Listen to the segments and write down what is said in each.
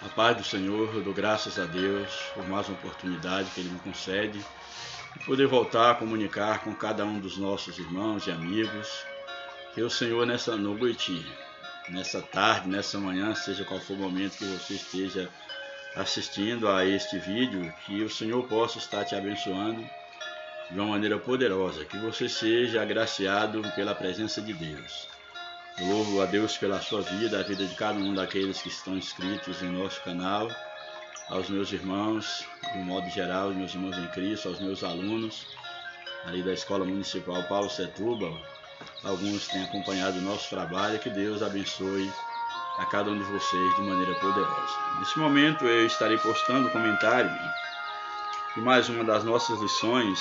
A paz do Senhor, eu dou graças a Deus por mais uma oportunidade que Ele me concede de poder voltar a comunicar com cada um dos nossos irmãos e amigos. Que o Senhor nessa noite, nessa tarde, nessa manhã, seja qual for o momento que você esteja assistindo a este vídeo, que o Senhor possa estar te abençoando de uma maneira poderosa, que você seja agraciado pela presença de Deus. Eu louvo a Deus pela sua vida, a vida de cada um daqueles que estão inscritos em nosso canal, aos meus irmãos, de um modo geral, aos meus irmãos em Cristo, aos meus alunos, ali da Escola Municipal Paulo Setúbal. Alguns têm acompanhado o nosso trabalho, que Deus abençoe a cada um de vocês de maneira poderosa. Nesse momento eu estarei postando o comentário de mais uma das nossas lições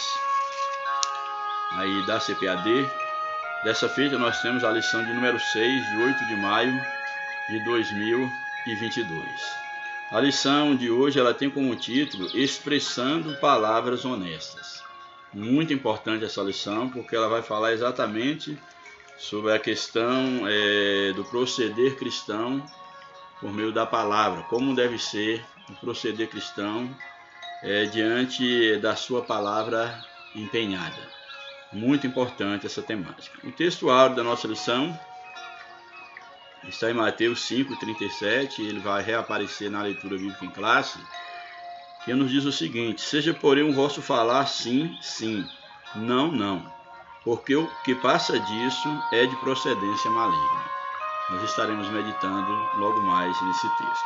aí da CPAD. Dessa feita nós temos a lição de número 6, de 8 de maio de 2022. A lição de hoje ela tem como título Expressando Palavras Honestas. Muito importante essa lição, porque ela vai falar exatamente sobre a questão do proceder cristão por meio da palavra, como deve ser o proceder cristão diante da sua palavra empenhada. Muito importante essa temática. O texto áureo da nossa lição está em Mateus 5,37, ele vai reaparecer na leitura bíblica em classe, que nos diz o seguinte: seja porém o vosso falar sim, sim, não, não, porque o que passa disso é de procedência maligna. Nós estaremos meditando logo mais nesse texto.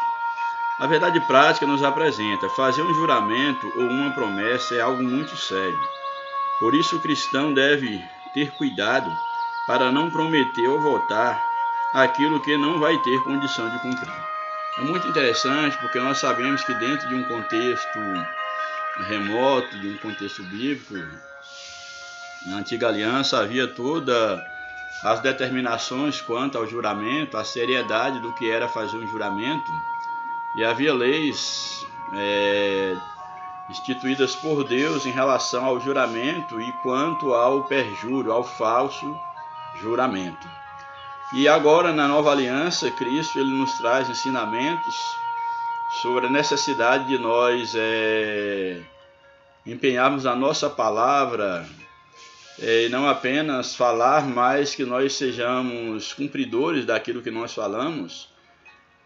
A verdade prática nos apresenta: fazer um juramento ou uma promessa é algo muito sério. Por isso o cristão deve ter cuidado para não prometer ou votar aquilo que não vai ter condição de cumprir. É muito interessante porque nós sabemos que dentro de um contexto remoto, de um contexto bíblico, na antiga aliança havia todas as determinações quanto ao juramento, a seriedade do que era fazer um juramento, e havia leis instituídas por Deus em relação ao juramento e quanto ao perjúrio, ao falso juramento. E agora, na nova aliança, Cristo ele nos traz ensinamentos sobre a necessidade de nós empenharmos a nossa palavra e não apenas falar, mas que nós sejamos cumpridores daquilo que nós falamos,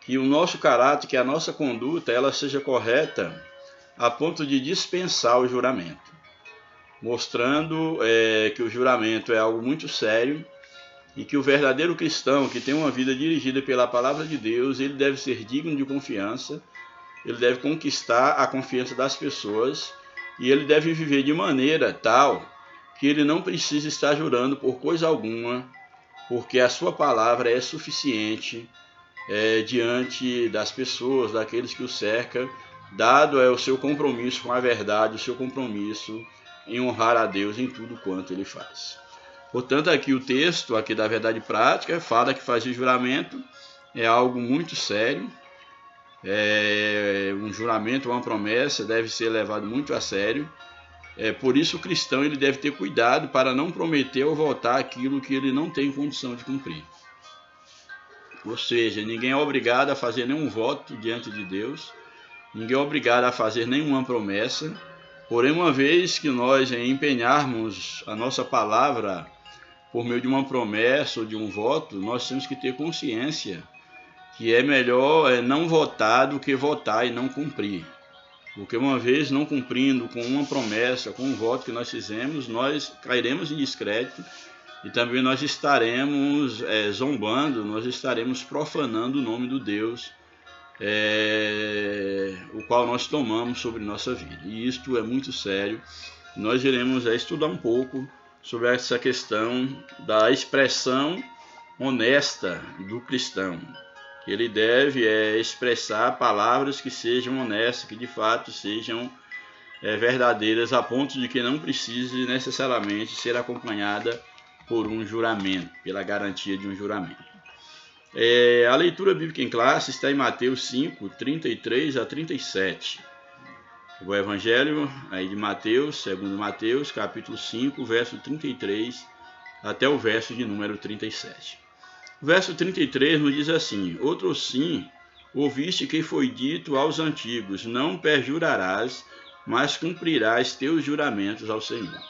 que o nosso caráter, que a nossa conduta, ela seja correta a ponto de dispensar o juramento, mostrando que o juramento é algo muito sério e que o verdadeiro cristão que tem uma vida dirigida pela palavra de Deus, ele deve ser digno de confiança, ele deve conquistar a confiança das pessoas e ele deve viver de maneira tal que ele não precisa estar jurando por coisa alguma, porque a sua palavra é suficiente diante das pessoas, daqueles que o cercam, dado o seu compromisso com a verdade, o seu compromisso em honrar a Deus em tudo quanto ele faz. Portanto, aqui o texto aqui da verdade prática fala que fazer juramento é algo muito sério. Um juramento, uma promessa deve ser levado muito a sério. Por isso o cristão ele deve ter cuidado para não prometer ou votar aquilo que ele não tem condição de cumprir. Ou seja, ninguém é obrigado a fazer nenhum voto diante de Deus, ninguém é obrigado a fazer nenhuma promessa, porém uma vez que nós empenharmos a nossa palavra por meio de uma promessa ou de um voto, nós temos que ter consciência que é melhor não votar do que votar e não cumprir. Porque uma vez não cumprindo com uma promessa, com um voto que nós fizemos, nós cairemos em descrédito e também nós estaremos zombando, nós estaremos profanando o nome do Deus o qual nós tomamos sobre nossa vida. E isto é muito sério. Nós iremos estudar um pouco sobre essa questão da expressão honesta do cristão. Ele deve expressar palavras que sejam honestas, que de fato sejam verdadeiras, a ponto de que não precise necessariamente ser acompanhada por um juramento, pela garantia de um juramento. A leitura bíblica em classe está em Mateus 5, 33 a 37. O Evangelho aí de Mateus, segundo Mateus, capítulo 5, verso 33 até o verso de número 37. O verso 33 nos diz assim: outro sim ouviste que foi dito aos antigos, não perjurarás, mas cumprirás teus juramentos ao Senhor.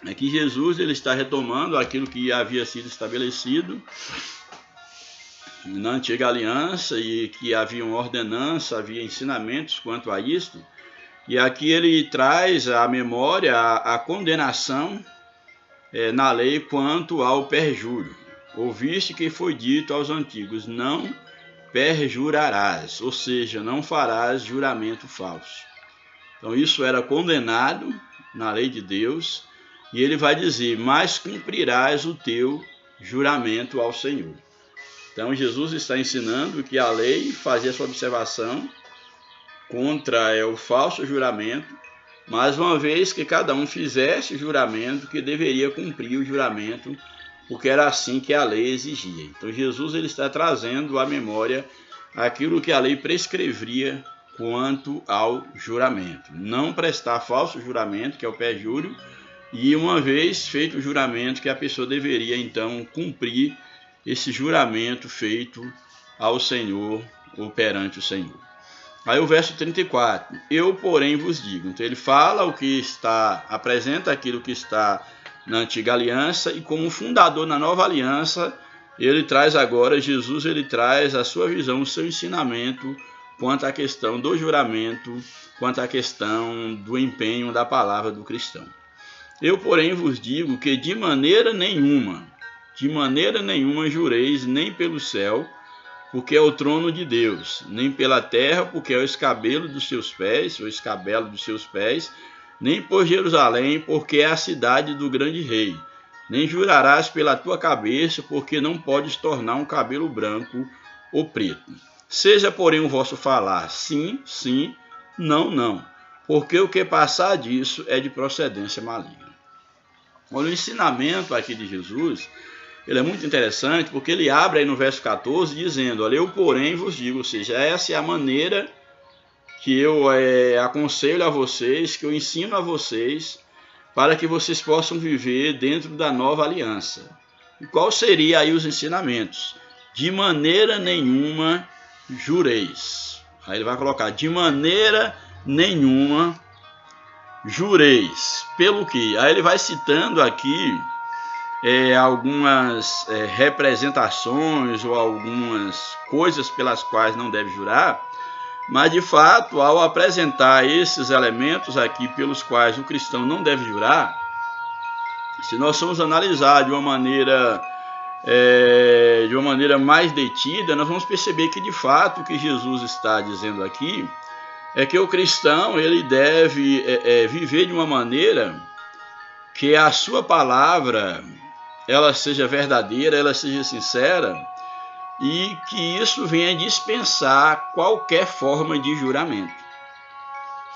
Aqui Jesus ele está retomando aquilo que havia sido estabelecido na antiga aliança e que havia uma ordenança, havia ensinamentos quanto a isto. E aqui ele traz à memória a condenação na lei quanto ao perjúrio. Ouviste que foi dito aos antigos, não perjurarás, ou seja, não farás juramento falso. Então isso era condenado na lei de Deus, e ele vai dizer, mas cumprirás o teu juramento ao Senhor. Então Jesus está ensinando que a lei fazia essa observação contra o falso juramento, mas uma vez que cada um fizesse o juramento, que deveria cumprir o juramento, porque era assim que a lei exigia. Então Jesus ele está trazendo à memória aquilo que a lei prescrevia quanto ao juramento. Não prestar falso juramento, que é o perjúrio, e uma vez feito o juramento, que a pessoa deveria então cumprir esse juramento feito ao Senhor ou perante o Senhor. Aí o verso 34, eu porém vos digo. Então ele fala o que está, apresenta aquilo que está na antiga aliança, e como fundador na nova aliança, ele traz agora, Jesus ele traz a sua visão, o seu ensinamento quanto à questão do juramento, quanto à questão do empenho da palavra do cristão. Eu porém vos digo que de maneira nenhuma jureis nem pelo céu, porque é o trono de Deus, nem pela terra, porque é o escabelo dos seus pés, nem por Jerusalém, porque é a cidade do grande rei. Nem jurarás pela tua cabeça, porque não podes tornar um cabelo branco ou preto. Seja, porém, o vosso falar sim, sim, não, não, porque o que passar disso é de procedência maligna. Olha, o ensinamento aqui de Jesus, ele é muito interessante, porque ele abre aí no verso 14, dizendo, olha, eu porém vos digo, ou seja, essa é a maneira que eu aconselho a vocês, que eu ensino a vocês, para que vocês possam viver dentro da nova aliança. E qual seria aí os ensinamentos? De maneira nenhuma jureis. Aí ele vai colocar, de maneira nenhuma jureis. Pelo que? Aí ele vai citando aqui algumas representações ou algumas coisas pelas quais não deve jurar, mas de fato, ao apresentar esses elementos aqui pelos quais o cristão não deve jurar, se nós formos analisar de uma maneira mais detida, nós vamos perceber que de fato o que Jesus está dizendo aqui é que o cristão ele deve viver de uma maneira que a sua palavra ela seja verdadeira, ela seja sincera, e que isso venha dispensar qualquer forma de juramento.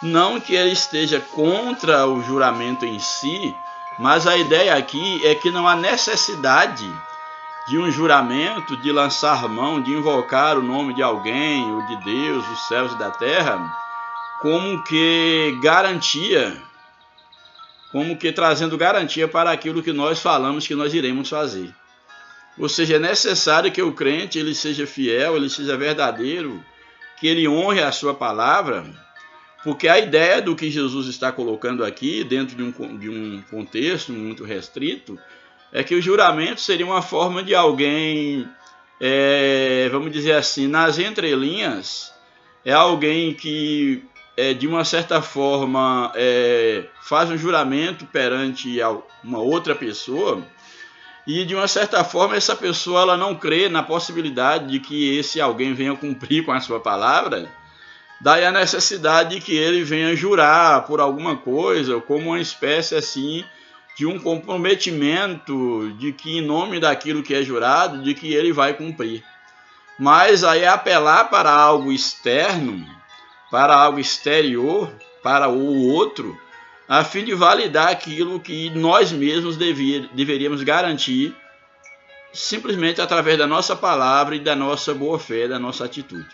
Não que ele esteja contra o juramento em si, mas a ideia aqui é que não há necessidade de um juramento, de lançar mão, de invocar o nome de alguém, ou de Deus, dos céus e da terra, como que garantia, como que trazendo garantia para aquilo que nós falamos que nós iremos fazer. Ou seja, é necessário que o crente ele seja fiel, ele seja verdadeiro, que ele honre a sua palavra, porque a ideia do que Jesus está colocando aqui, dentro de um contexto muito restrito, é que o juramento seria uma forma de alguém, vamos dizer assim, nas entrelinhas, é alguém que, de uma certa forma, faz um juramento perante uma outra pessoa, e de uma certa forma essa pessoa ela não crê na possibilidade de que esse alguém venha cumprir com a sua palavra, daí a necessidade de que ele venha jurar por alguma coisa, como uma espécie assim de um comprometimento de que em nome daquilo que é jurado, de que ele vai cumprir. Mas aí é apelar para algo externo, para algo exterior, para o outro, a fim de validar aquilo que nós mesmos deveríamos garantir simplesmente através da nossa palavra e da nossa boa fé, da nossa atitude.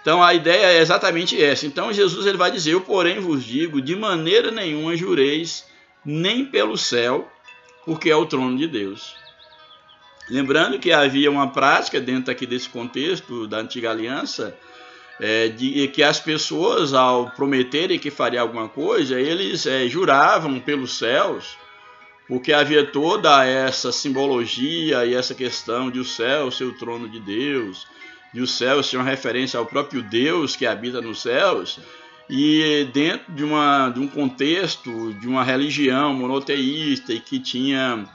Então a ideia é exatamente essa. Então Jesus ele vai dizer, eu porém vos digo, de maneira nenhuma jureis nem pelo céu, porque é o trono de Deus. Lembrando que havia uma prática dentro aqui desse contexto da antiga aliança, de que as pessoas, ao prometerem que faria alguma coisa, eles juravam pelos céus, porque havia toda essa simbologia e essa questão de o céu ser o trono de Deus, de o céu ser uma referência ao próprio Deus que habita nos céus, e dentro de um contexto de uma religião monoteísta e que tinha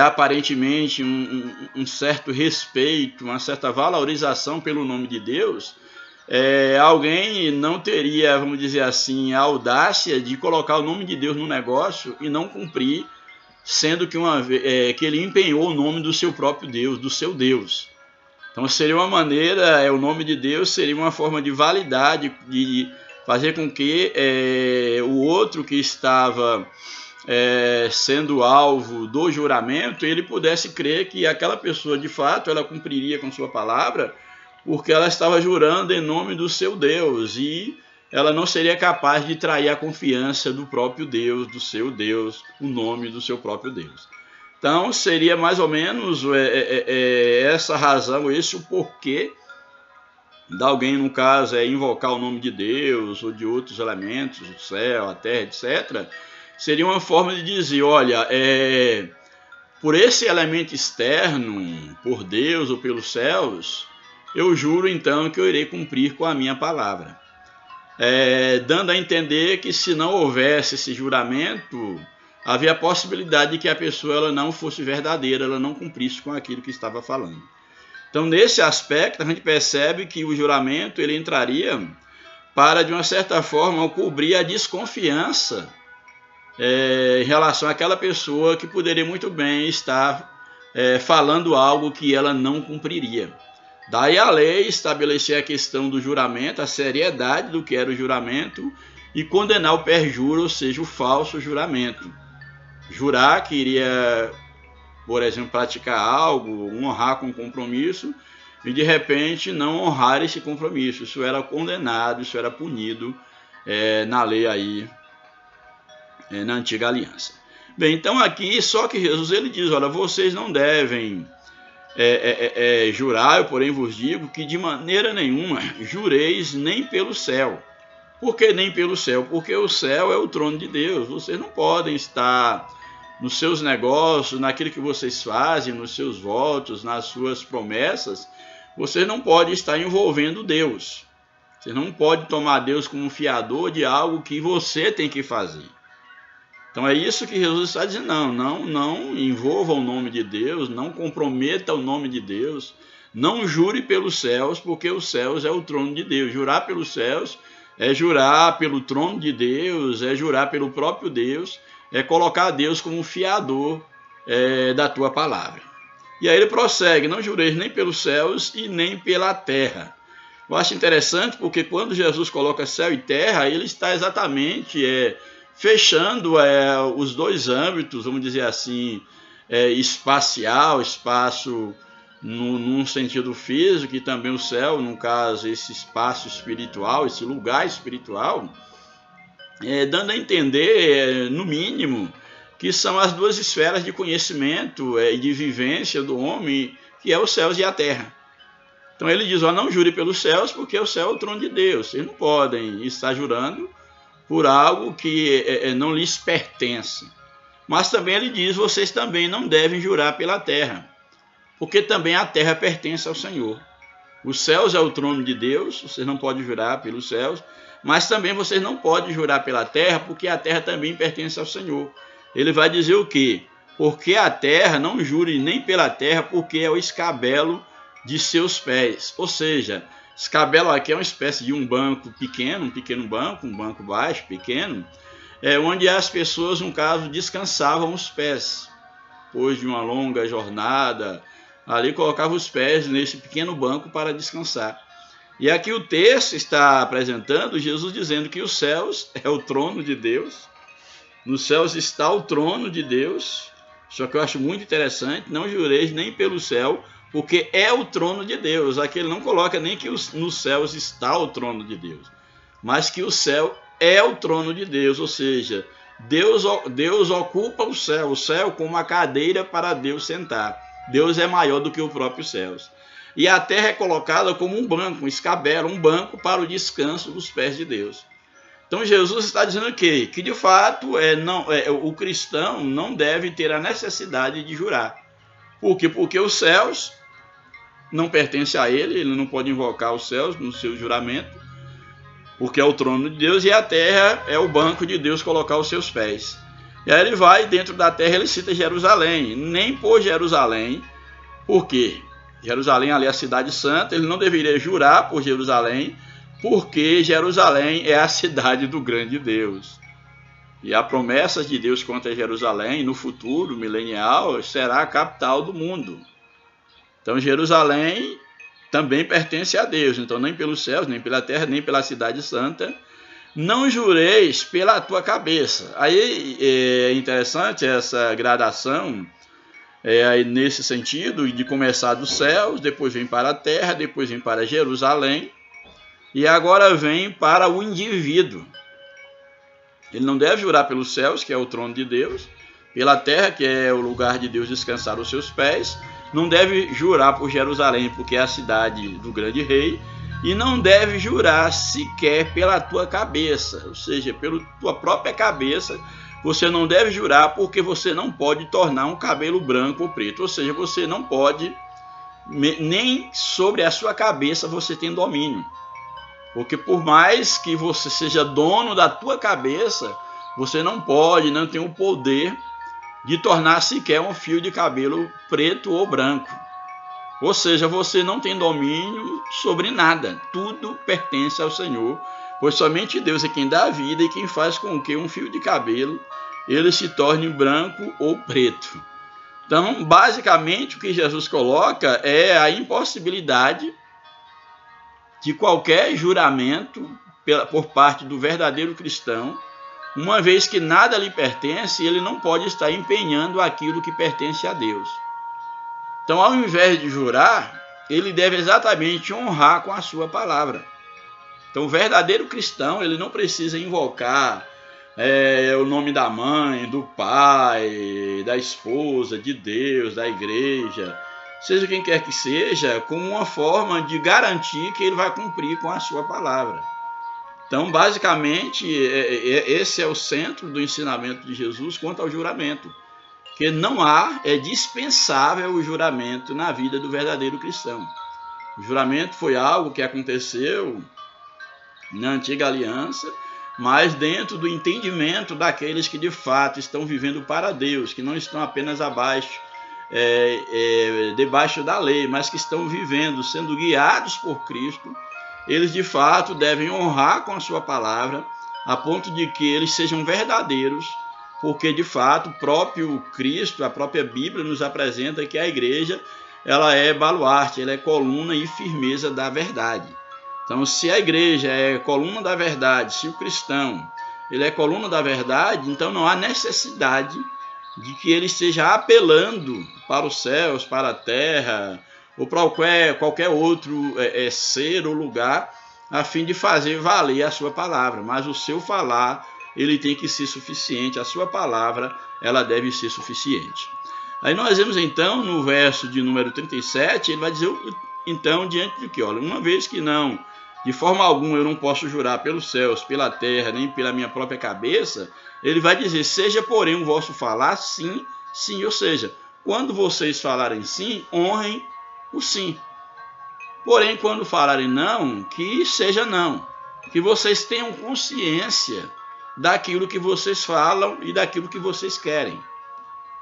aparentemente um certo respeito, uma certa valorização pelo nome de Deus, alguém não teria, vamos dizer assim, a audácia de colocar o nome de Deus no negócio e não cumprir, sendo que que ele empenhou o nome do seu próprio Deus, do seu Deus. Então seria uma maneira, o nome de Deus seria uma forma de validade, de fazer com que o outro que estava sendo alvo do juramento, ele pudesse crer que aquela pessoa de fato ela cumpriria com sua palavra, porque ela estava jurando em nome do seu Deus e ela não seria capaz de trair a confiança do próprio Deus, do seu Deus, o nome do seu próprio Deus. Então, seria mais ou menos essa razão, esse o porquê de alguém, no caso, invocar o nome de Deus ou de outros elementos, o céu, a terra, etc. Seria uma forma de dizer, olha, por esse elemento externo, por Deus ou pelos céus, eu juro então que eu irei cumprir com a minha palavra. Dando a entender que se não houvesse esse juramento, havia a possibilidade de que a pessoa ela não fosse verdadeira, ela não cumprisse com aquilo que estava falando. Então, nesse aspecto, a gente percebe que o juramento ele entraria para, de uma certa forma, cobrir a desconfiança em relação àquela pessoa que poderia muito bem estar falando algo que ela não cumpriria. Daí a lei estabelecer a questão do juramento, a seriedade do que era o juramento e condenar o perjuro, ou seja, o falso juramento. Jurar que iria, por exemplo, praticar algo, honrar com compromisso e de repente não honrar esse compromisso. Isso era condenado, isso era punido na lei aí, na antiga aliança. Bem, então aqui só que Jesus ele diz, olha, vocês não devem jurar, eu porém vos digo que de maneira nenhuma jureis nem pelo céu. Por que nem pelo céu? Porque o céu é o trono de Deus. Vocês não podem estar nos seus negócios, naquilo que vocês fazem, nos seus votos, nas suas promessas. Vocês não podem estar envolvendo Deus. Você não pode tomar Deus como um fiador de algo que você tem que fazer. Então é isso que Jesus está dizendo, não envolva o nome de Deus, não comprometa o nome de Deus, não jure pelos céus, porque os céus é o trono de Deus. Jurar pelos céus é jurar pelo trono de Deus, é jurar pelo próprio Deus, é colocar Deus como fiador da tua palavra. E aí ele prossegue, não jureis nem pelos céus e nem pela terra. Eu acho interessante porque quando Jesus coloca céu e terra, ele está exatamente fechando os dois âmbitos, vamos dizer assim, espacial, espaço num sentido físico, e também o céu, no caso, esse espaço espiritual, esse lugar espiritual, dando a entender, no mínimo, que são as duas esferas de conhecimento e de vivência do homem, que é os céus e a terra. Então ele diz, não jure pelos céus, porque o céu é o trono de Deus. Vocês não podem estar jurando por algo que não lhes pertence. Mas também ele diz, vocês também não devem jurar pela terra, porque também a terra pertence ao Senhor. Os céus é o trono de Deus, vocês não podem jurar pelos céus, mas também vocês não podem jurar pela terra, porque a terra também pertence ao Senhor. Ele vai dizer o quê? Porque a terra, não jure nem pela terra, porque é o escabelo de seus pés. Ou seja, escabelo aqui é uma espécie de um banco pequeno, um pequeno banco, um banco baixo, pequeno, onde as pessoas, no caso, descansavam os pés. Depois de uma longa jornada, ali colocavam os pés nesse pequeno banco para descansar. E aqui o texto está apresentando Jesus dizendo que os céus é o trono de Deus, nos céus está o trono de Deus, só que eu acho muito interessante, não jureis nem pelo céu, porque é o trono de Deus. Aqui ele não coloca nem que nos céus está o trono de Deus, mas que o céu é o trono de Deus, ou seja, Deus ocupa o céu como uma cadeira para Deus sentar. Deus é maior do que os próprios céus. E a terra é colocada como um banco, um escabelo, um banco para o descanso dos pés de Deus. Então Jesus está dizendo o quê? Que de fato o cristão não deve ter a necessidade de jurar. Por quê? Porque os céus não pertencem a ele não pode invocar os céus no seu juramento, porque é o trono de Deus, e a terra é o banco de Deus colocar os seus pés. E aí ele vai, dentro da terra, ele cita Jerusalém. Nem por Jerusalém, porque Jerusalém ali é a cidade santa, ele não deveria jurar por Jerusalém, porque Jerusalém é a cidade do grande Deus. E a promessa de Deus contra Jerusalém, no futuro milenial, será a capital do mundo. Então Jerusalém também pertence a Deus. Então nem pelos céus, nem pela terra, nem pela cidade santa, não jureis pela tua cabeça. Aí é interessante essa gradação, aí nesse sentido, de começar dos céus, depois vem para a terra, depois vem para Jerusalém, e agora vem para o indivíduo. Ele não deve jurar pelos céus, que é o trono de Deus, pela terra, que é o lugar de Deus descansar os seus pés, não deve jurar por Jerusalém, porque é a cidade do grande rei, e não deve jurar sequer pela tua cabeça, ou seja, pela tua própria cabeça, você não deve jurar, porque você não pode tornar um cabelo branco ou preto, ou seja, você não pode, nem sobre a sua cabeça você tem domínio. Porque por mais que você seja dono da tua cabeça, você não pode, não tem o poder de tornar sequer um fio de cabelo preto ou branco. Ou seja, você não tem domínio sobre nada. Tudo pertence ao Senhor, pois somente Deus é quem dá a vida e quem faz com que um fio de cabelo ele se torne branco ou preto. Então, basicamente, o que Jesus coloca é a impossibilidade de qualquer juramento por parte do verdadeiro cristão, uma vez que nada lhe pertence, ele não pode estar empenhando aquilo que pertence a Deus. Então, ao invés de jurar, ele deve exatamente honrar com a sua palavra. Então, o verdadeiro cristão, ele não precisa invocar o nome da mãe, do pai, da esposa, de Deus, da igreja, seja quem quer que seja, como uma forma de garantir que ele vai cumprir com a sua palavra. Então, basicamente, esse é o centro do ensinamento de Jesus quanto ao juramento, que é dispensável o juramento na vida do verdadeiro cristão. O juramento foi algo que aconteceu na antiga aliança, mas dentro do entendimento daqueles que de fato estão vivendo para Deus, que não estão apenas debaixo da lei, mas que estão vivendo, sendo guiados por Cristo, eles de fato devem honrar com a sua palavra, a ponto de que eles sejam verdadeiros, porque de fato o próprio Cristo, a própria Bíblia nos apresenta que a igreja ela é baluarte, ela é coluna e firmeza da verdade. Então, se a igreja é coluna da verdade, se o cristão ele é coluna da verdade, então não há necessidade de que ele esteja apelando para os céus, para a terra, ou para qualquer outro ser ou lugar, a fim de fazer valer a sua palavra. Mas o seu falar, ele tem que ser suficiente, a sua palavra, ela deve ser suficiente. Aí nós vemos então, no verso de número 37, ele vai dizer, então, diante de que, olha, uma vez que não, de forma alguma eu não posso jurar pelos céus, pela terra, nem pela minha própria cabeça, ele vai dizer, seja porém o vosso falar sim, sim, ou seja, quando vocês falarem sim, honrem o sim. Porém, quando falarem não, que seja não. Que vocês tenham consciência daquilo que vocês falam e daquilo que vocês querem.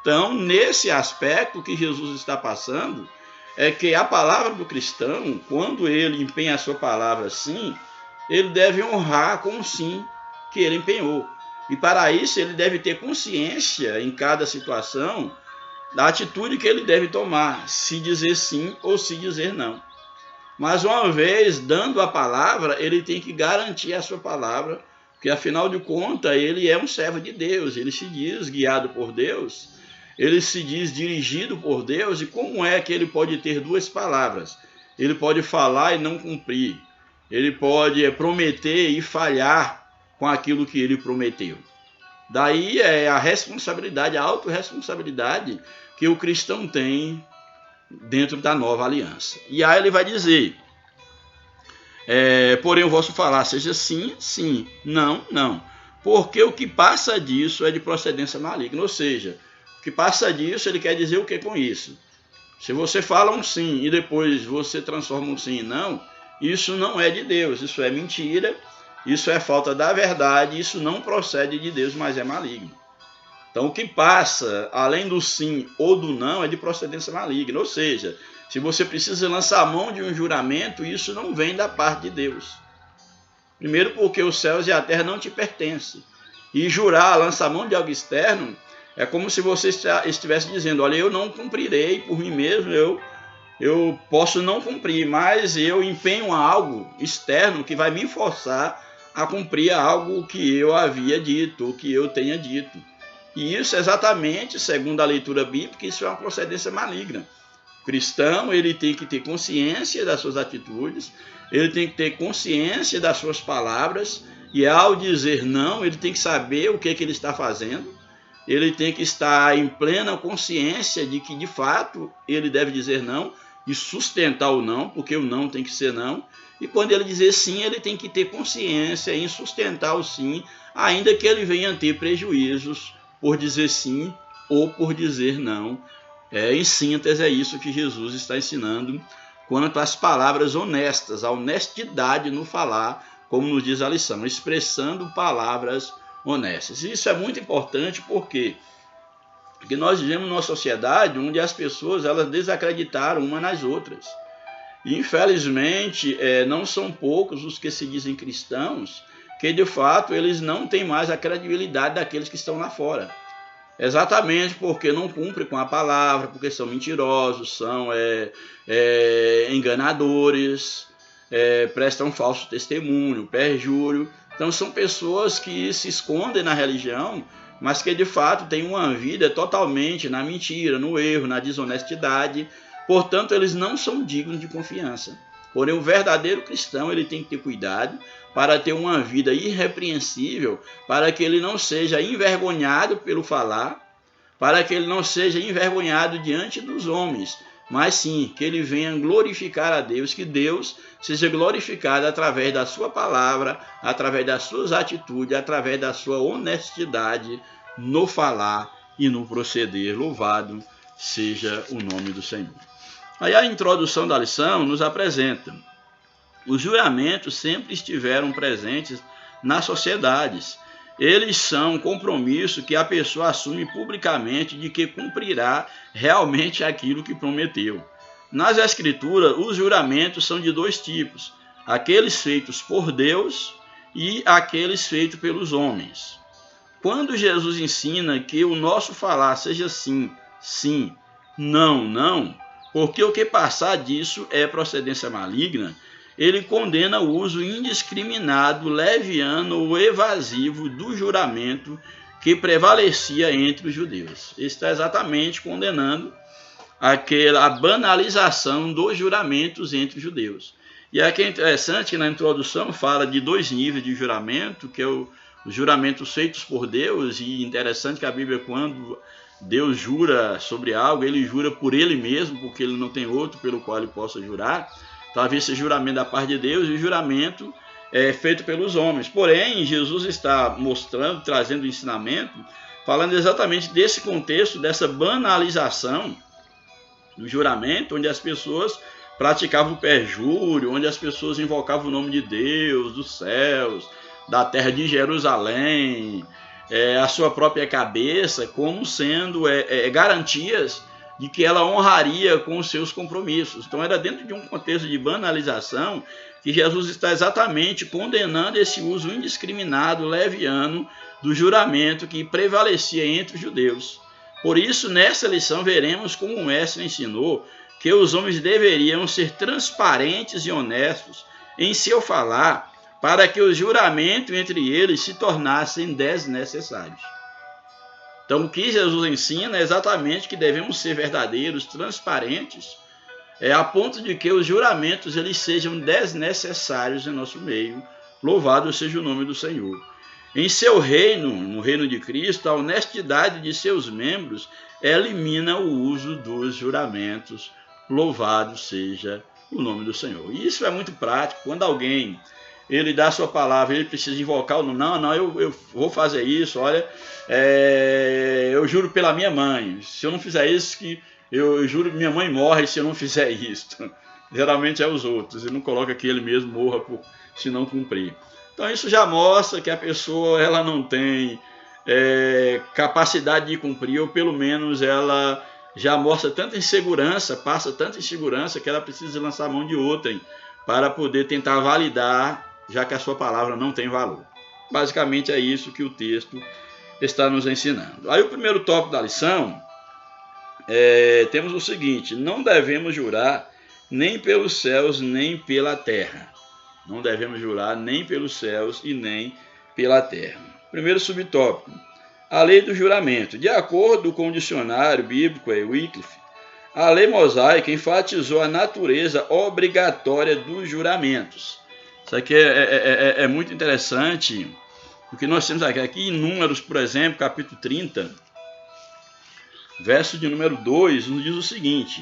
Então, nesse aspecto que Jesus está passando, é que a palavra do cristão, quando ele empenha a sua palavra sim, ele deve honrar com o sim que ele empenhou. E para isso ele deve ter consciência em cada situação da atitude que ele deve tomar, se dizer sim ou se dizer não. Mas uma vez dando a palavra, ele tem que garantir a sua palavra, porque afinal de contas ele é um servo de Deus, ele se diz guiado por Deus, ele se diz dirigido por Deus, e como é que ele pode ter duas palavras? Ele pode falar e não cumprir, ele pode prometer e falhar com aquilo que ele prometeu. Daí é a responsabilidade, a autorresponsabilidade que o cristão tem dentro da nova aliança. E aí ele vai dizer, porém o vosso falar seja sim, sim, não, não. Porque o que passa disso é de procedência maligna. Ou seja, o que passa disso, ele quer dizer o que com isso? Se você fala um sim e depois você transforma um sim em não, isso não é de Deus, isso é mentira, isso é falta da verdade, isso não procede de Deus, mas é maligno. Então o que passa, além do sim ou do não, é de procedência maligna. Ou seja, se você precisa lançar a mão de um juramento, isso não vem da parte de Deus. Primeiro porque os céus e a terra não te pertencem. E jurar, lançar a mão de algo externo, é como se você estivesse dizendo, olha, eu não cumprirei por mim mesmo, eu posso não cumprir, mas eu empenho algo externo que vai me forçar a cumprir algo que eu havia dito, ou que eu tenha dito. E isso exatamente, segundo a leitura bíblica, isso é uma procedência maligna. O cristão, ele tem que ter consciência das suas atitudes, ele tem que ter consciência das suas palavras, e ao dizer não, ele tem que saber o que ele está fazendo, ele tem que estar em plena consciência de que, de fato, ele deve dizer não e sustentar o não, porque o não tem que ser não. E quando ele dizer sim, ele tem que ter consciência em sustentar o sim, ainda que ele venha a ter prejuízos por dizer sim ou por dizer não. Em síntese, é isso que Jesus está ensinando quanto às palavras honestas, a honestidade no falar, como nos diz a lição, expressando palavras honestas. Isso é muito importante porque nós vivemos numa sociedade onde as pessoas elas desacreditaram umas nas outras. E, infelizmente, não são poucos os que se dizem cristãos que, de fato, eles não têm mais a credibilidade daqueles que estão lá fora. Exatamente porque não cumprem com a palavra, porque são mentirosos, são enganadores, prestam falso testemunho, perjúrio. Então são pessoas que se escondem na religião, mas que de fato têm uma vida totalmente na mentira, no erro, na desonestidade. Portanto, eles não são dignos de confiança. Porém, o verdadeiro cristão ele tem que ter cuidado para ter uma vida irrepreensível, para que ele não seja envergonhado pelo falar, para que ele não seja envergonhado diante dos homens, mas sim que ele venha glorificar a Deus, que Deus seja glorificado através da sua palavra, através das suas atitudes, através da sua honestidade no falar e no proceder. Louvado seja o nome do Senhor. Aí a introdução da lição nos apresenta: os juramentos sempre estiveram presentes nas sociedades. Eles são um compromisso que a pessoa assume publicamente de que cumprirá realmente aquilo que prometeu. Nas Escrituras, os juramentos são de dois tipos: aqueles feitos por Deus e aqueles feitos pelos homens. Quando Jesus ensina que o nosso falar seja sim, sim, não, não, porque o que passar disso é procedência maligna, ele condena o uso indiscriminado, leviano ou evasivo do juramento que prevalecia entre os judeus. Ele está exatamente condenando a banalização dos juramentos entre os judeus. E aqui é interessante que na introdução fala de dois níveis de juramento, que é os juramentos feitos por Deus, e interessante que a Bíblia, quando Deus jura sobre algo, ele jura por ele mesmo, porque ele não tem outro pelo qual ele possa jurar. Talvez esse juramento da parte de Deus e o juramento feito pelos homens. Porém, Jesus está mostrando, trazendo o ensinamento, falando exatamente desse contexto, dessa banalização do juramento, onde as pessoas praticavam o perjúrio, onde as pessoas invocavam o nome de Deus, dos céus, da terra de Jerusalém, a sua própria cabeça, como sendo garantias de que ela honraria com os seus compromissos. Então era dentro de um contexto de banalização que Jesus está exatamente condenando esse uso indiscriminado, leviano, do juramento que prevalecia entre os judeus. Por isso, nessa lição, veremos como o mestre ensinou que os homens deveriam ser transparentes e honestos em seu falar, para que o juramento entre eles se tornassem desnecessários. Então, o que Jesus ensina é exatamente que devemos ser verdadeiros, transparentes, a ponto de que os juramentos eles sejam desnecessários em nosso meio. Louvado seja o nome do Senhor. Em seu reino, no reino de Cristo, a honestidade de seus membros elimina o uso dos juramentos. louvado seja o nome do Senhor. E isso é muito prático. Quando alguém ele dá a sua palavra, ele precisa invocar o nome. Não, eu vou fazer isso, olha, eu juro pela minha mãe. Se eu não fizer isso, eu juro que minha mãe morre se eu não fizer isso. Geralmente é os outros, ele não coloca que ele mesmo morra se não cumprir. Então isso já mostra que a pessoa ela não tem capacidade de cumprir, ou pelo menos ela já mostra tanta insegurança, passa tanta insegurança que ela precisa lançar a mão de outrem para poder tentar validar, já que a sua palavra não tem valor. Basicamente é isso que o texto está nos ensinando. Aí o primeiro tópico da lição, temos o seguinte: não devemos jurar nem pelos céus, nem pela terra. Não devemos jurar nem pelos céus e nem pela terra. Primeiro subtópico, a lei do juramento. De acordo com o dicionário bíblico Wycliffe, a lei mosaica enfatizou a natureza obrigatória dos juramentos. Isso aqui é muito interessante, porque nós temos aqui em Números, por exemplo, capítulo 30, verso de número 2, nos diz o seguinte: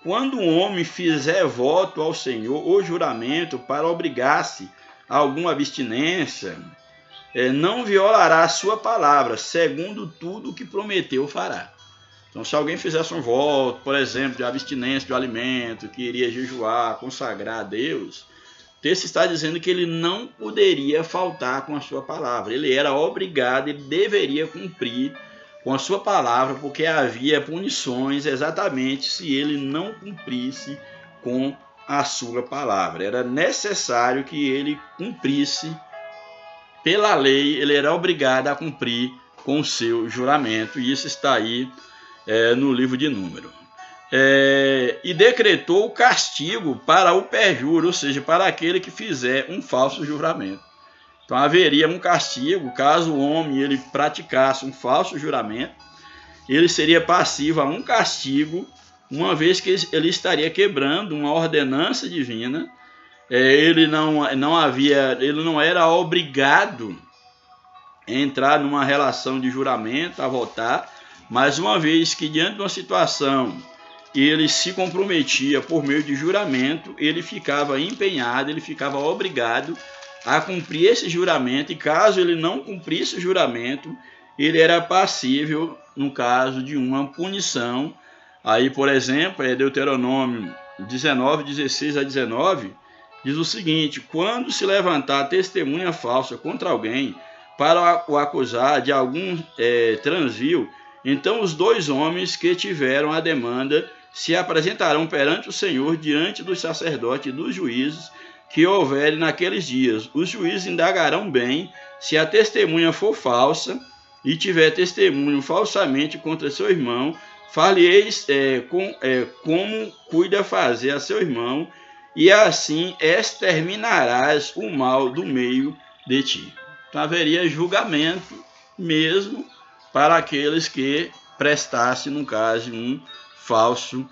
quando um homem fizer voto ao Senhor ou juramento para obrigar-se a alguma abstinência, não violará a sua palavra, segundo tudo o que prometeu fará. Então, se alguém fizesse um voto, por exemplo, de abstinência de alimento, que iria jejuar, consagrar a Deus, o texto está dizendo que ele não poderia faltar com a sua palavra. Ele era obrigado, ele deveria cumprir com a sua palavra, porque havia punições exatamente se ele não cumprisse com a sua palavra. Era necessário que ele cumprisse. Pela lei, ele era obrigado a cumprir com o seu juramento, e isso está aí no livro de Números. E decretou o castigo para o perjúrio, ou seja, para aquele que fizer um falso juramento. Então haveria um castigo caso o homem ele praticasse um falso juramento, ele seria passivo a um castigo, uma vez que ele estaria quebrando uma ordenança divina. Ele não era obrigado a entrar numa relação de juramento, a votar, mas uma vez que diante de uma situação ele se comprometia por meio de juramento, ele ficava empenhado, ele ficava obrigado a cumprir esse juramento, e caso ele não cumprisse o juramento, ele era passível, no caso de uma punição. Aí, por exemplo, Deuteronômio 19, 16 a 19, diz o seguinte: quando se levantar testemunha falsa contra alguém para o acusar de algum transvio, então os dois homens que tiveram a demanda se apresentarão perante o Senhor diante dos sacerdotes e dos juízes que houverem naqueles dias. Os juízes indagarão bem se a testemunha for falsa e tiver testemunho falsamente contra seu irmão, far-lhe-eis como cuida fazer a seu irmão, e assim exterminarás o mal do meio de ti. Então haveria julgamento mesmo para aqueles que prestassem, no caso, um falso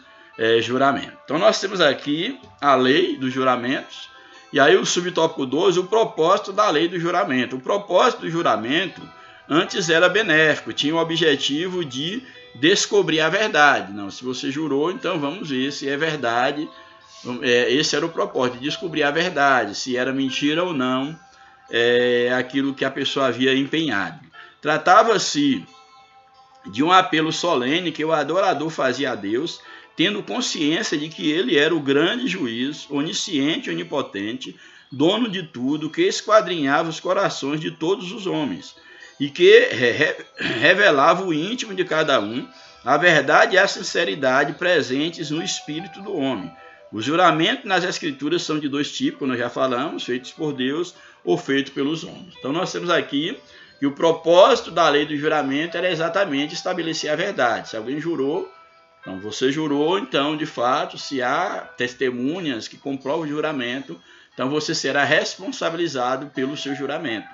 juramento. Então nós temos aqui a lei dos juramentos, e aí o subtópico 12, o propósito da lei do juramento. O propósito do juramento antes era benéfico, tinha o objetivo de descobrir a verdade. Não, se você jurou, então vamos ver se é verdade. Esse era o propósito, de descobrir a verdade, se era mentira ou não aquilo que a pessoa havia empenhado. Tratava-se de um apelo solene que o adorador fazia a Deus, tendo consciência de que ele era o grande juiz, onisciente e onipotente, dono de tudo, que esquadrinhava os corações de todos os homens, e que revelava o íntimo de cada um, a verdade e a sinceridade presentes no espírito do homem. Os juramentos nas Escrituras são de dois tipos, como nós já falamos, feitos por Deus ou feitos pelos homens. Então nós temos aqui que o propósito da lei do juramento era exatamente estabelecer a verdade. Se alguém jurou, então você jurou, então de fato, se há testemunhas que comprovam o juramento, então você será responsabilizado pelo seu juramento.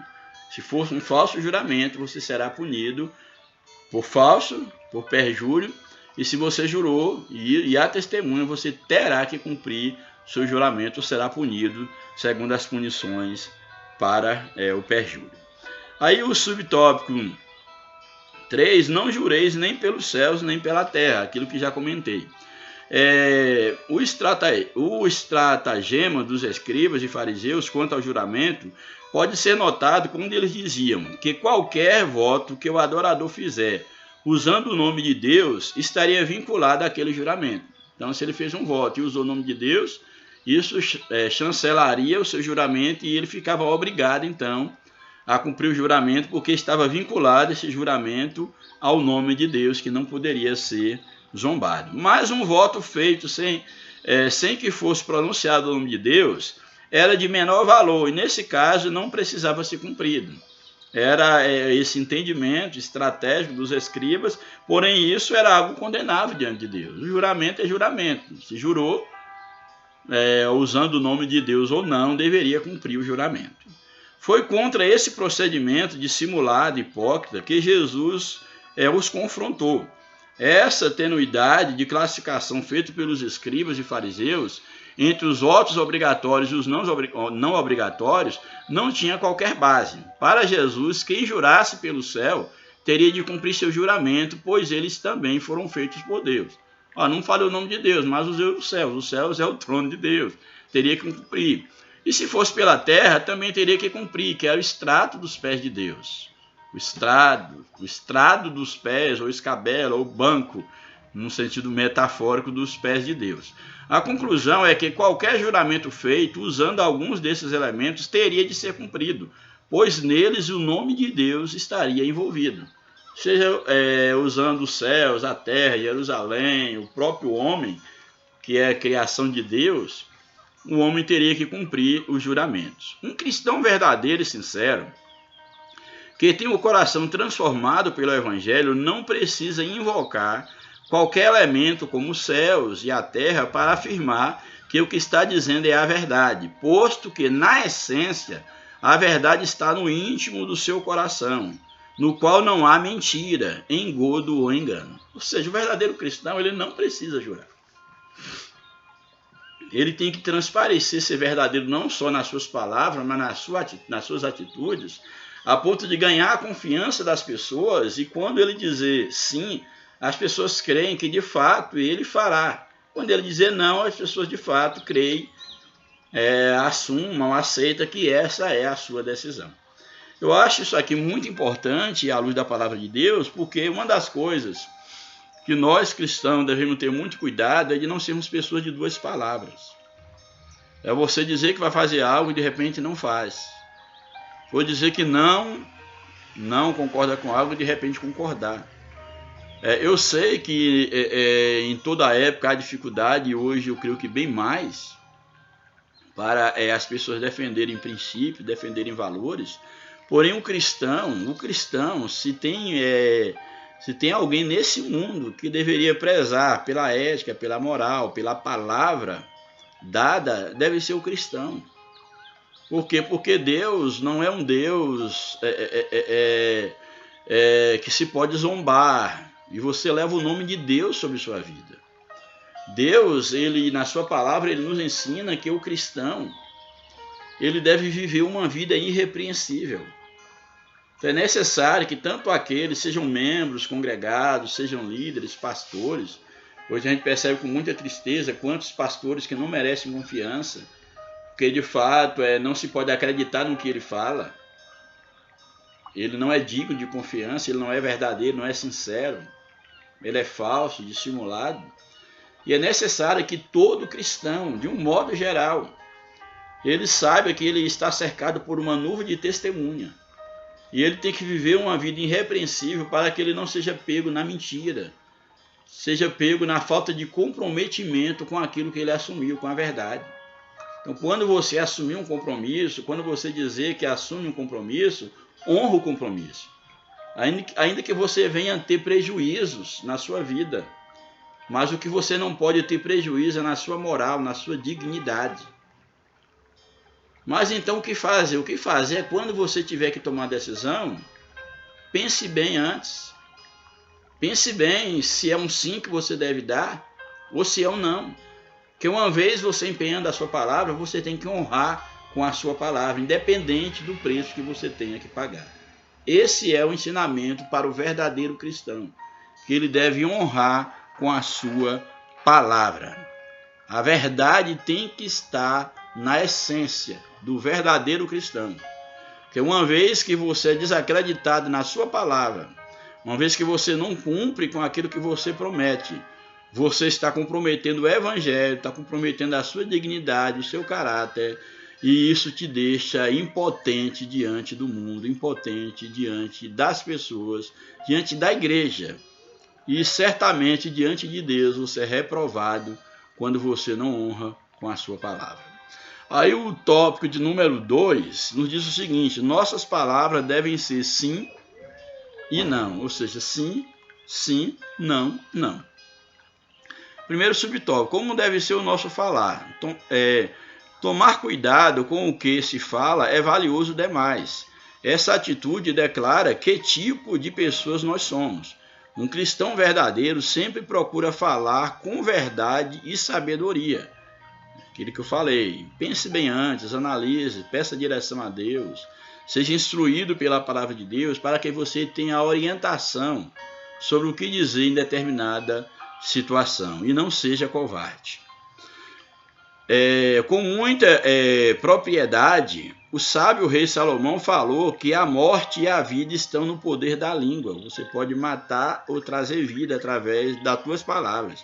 Se for um falso juramento, você será punido por falso, por perjúrio. E se você jurou e há testemunha, você terá que cumprir seu juramento, será punido segundo as punições para o perjúrio. Aí o subtópico 3, não jureis nem pelos céus nem pela terra, aquilo que já comentei. O estratagema dos escribas e fariseus quanto ao juramento pode ser notado quando eles diziam que qualquer voto que o adorador fizer usando o nome de Deus estaria vinculado àquele juramento. Então, se ele fez um voto e usou o nome de Deus, isso chancelaria o seu juramento e ele ficava obrigado, então, a cumprir o juramento, porque estava vinculado esse juramento ao nome de Deus, que não poderia ser zombado. Mas um voto feito sem que fosse pronunciado o nome de Deus era de menor valor, e nesse caso não precisava ser cumprido. Era esse entendimento estratégico dos escribas, porém isso era algo condenável diante de Deus. O juramento é juramento. Se jurou, usando o nome de Deus ou não, deveria cumprir o juramento. Foi contra esse procedimento dissimulado, hipócrita, que Jesus os confrontou. Essa tenuidade de classificação feita pelos escribas e fariseus entre os votos obrigatórios e os não obrigatórios não tinha qualquer base. Para Jesus, quem jurasse pelo céu teria de cumprir seu juramento, pois eles também foram feitos por Deus. Não falei o nome de Deus, mas usei os céus é o trono de Deus, teria que cumprir. E se fosse pela terra, também teria que cumprir, que é o estrato dos pés de Deus. O estrado dos pés, ou escabela, ou banco, no sentido metafórico dos pés de Deus. A conclusão é que qualquer juramento feito usando alguns desses elementos teria de ser cumprido, pois neles o nome de Deus estaria envolvido. Seja usando os céus, a terra, Jerusalém, o próprio homem, que é a criação de Deus, o homem teria que cumprir os juramentos. Um cristão verdadeiro e sincero, que tem o coração transformado pelo Evangelho, não precisa invocar qualquer elemento como os céus e a terra para afirmar que o que está dizendo é a verdade, posto que, na essência, a verdade está no íntimo do seu coração, no qual não há mentira, engodo ou engano. Ou seja, o verdadeiro cristão ele não precisa jurar. Ele tem que transparecer ser verdadeiro não só nas suas palavras, mas nas suas atitudes, a ponto de ganhar a confiança das pessoas, e quando ele dizer sim, as pessoas creem que de fato ele fará. Quando ele dizer não, as pessoas de fato creem, assumam, aceitam que essa é a sua decisão. Eu acho isso aqui muito importante à luz da palavra de Deus, porque uma das coisas que nós cristãos devemos ter muito cuidado é de não sermos pessoas de duas palavras. É você dizer que vai fazer algo e de repente não faz. Ou dizer que não concorda com algo e de repente concordar. Eu sei que em toda a época há dificuldade, e hoje eu creio que bem mais, para as pessoas defenderem princípios, defenderem valores. Porém, o cristão, se tem alguém nesse mundo que deveria prezar pela ética, pela moral, pela palavra dada, deve ser o cristão. Por quê? Porque Deus não é um Deus que se pode zombar. E você leva o nome de Deus sobre sua vida. Deus, ele na sua palavra, ele nos ensina que o cristão, ele deve viver uma vida irrepreensível. Então é necessário que tanto aqueles sejam membros congregados, sejam líderes, pastores. Hoje a gente percebe com muita tristeza quantos pastores que não merecem confiança, porque de fato não se pode acreditar no que ele fala. Ele não é digno de confiança, ele não é verdadeiro, não é sincero. Ele é falso, dissimulado. E é necessário que todo cristão, de um modo geral, ele saiba que ele está cercado por uma nuvem de testemunha. E ele tem que viver uma vida irrepreensível para que ele não seja pego na mentira, seja pego na falta de comprometimento com aquilo que ele assumiu, com a verdade. Então, quando você assumir um compromisso, quando você dizer que assume um compromisso, honra o compromisso. Ainda que você venha ter prejuízos na sua vida, mas o que você não pode ter prejuízo é na sua moral, na sua dignidade. Mas então o que fazer? O que fazer é quando você tiver que tomar uma decisão, pense bem antes. Pense bem se é um sim que você deve dar ou se é um não. Porque uma vez você empenhando a sua palavra, você tem que honrar com a sua palavra, independente do preço que você tenha que pagar. Esse é o ensinamento para o verdadeiro cristão, que ele deve honrar com a sua palavra. A verdade tem que estar na essência do verdadeiro cristão. Porque uma vez que você é desacreditado na sua palavra, uma vez que você não cumpre com aquilo que você promete, você está comprometendo o evangelho, está comprometendo a sua dignidade, o seu caráter, e isso te deixa impotente diante do mundo, impotente diante das pessoas, diante da igreja. E certamente diante de Deus você é reprovado quando você não honra com a sua palavra. Aí o tópico de número 2 nos diz o seguinte: nossas palavras devem ser sim e não, ou seja, sim, sim, não, não. Primeiro subtópico, como deve ser o nosso falar? Então, tomar cuidado com o que se fala é valioso demais. Essa atitude declara que tipo de pessoas nós somos. Um cristão verdadeiro sempre procura falar com verdade e sabedoria. Aquilo que eu falei, pense bem antes, analise, peça direção a Deus, seja instruído pela palavra de Deus para que você tenha orientação sobre o que dizer em determinada situação e não seja covarde. Com muita propriedade, o sábio rei Salomão falou que a morte e a vida estão no poder da língua. Você pode matar ou trazer vida através das tuas palavras.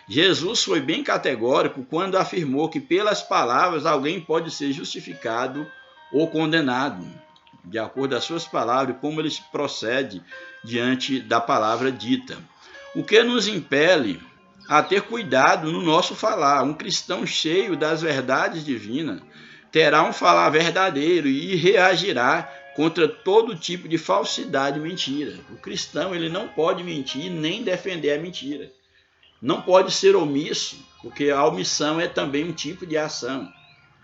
Jesus foi bem categórico quando afirmou que pelas palavras alguém pode ser justificado ou condenado, de acordo com as suas palavras e como ele procede diante da palavra dita. O que nos impele a ter cuidado no nosso falar. Um cristão cheio das verdades divinas terá um falar verdadeiro e reagirá contra todo tipo de falsidade e mentira. O cristão ele não pode mentir nem defender a mentira. Não pode ser omisso, porque a omissão é também um tipo de ação.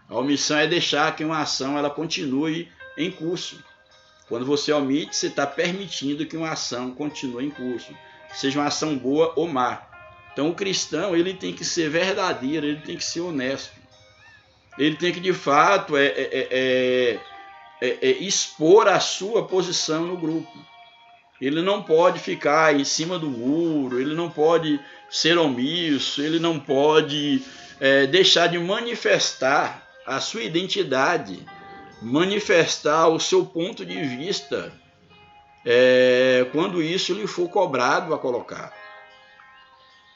A omissão é deixar que uma ação ela continue em curso. Quando você omite, você está permitindo que uma ação continue em curso, seja uma ação boa ou má. Então o cristão ele tem que ser verdadeiro, ele tem que ser honesto. Ele tem que de fato expor a sua posição no grupo. Ele não pode ficar em cima do muro, ele não pode ser omisso, ele não pode deixar de manifestar a sua identidade, manifestar o seu ponto de vista quando isso lhe for cobrado a colocar.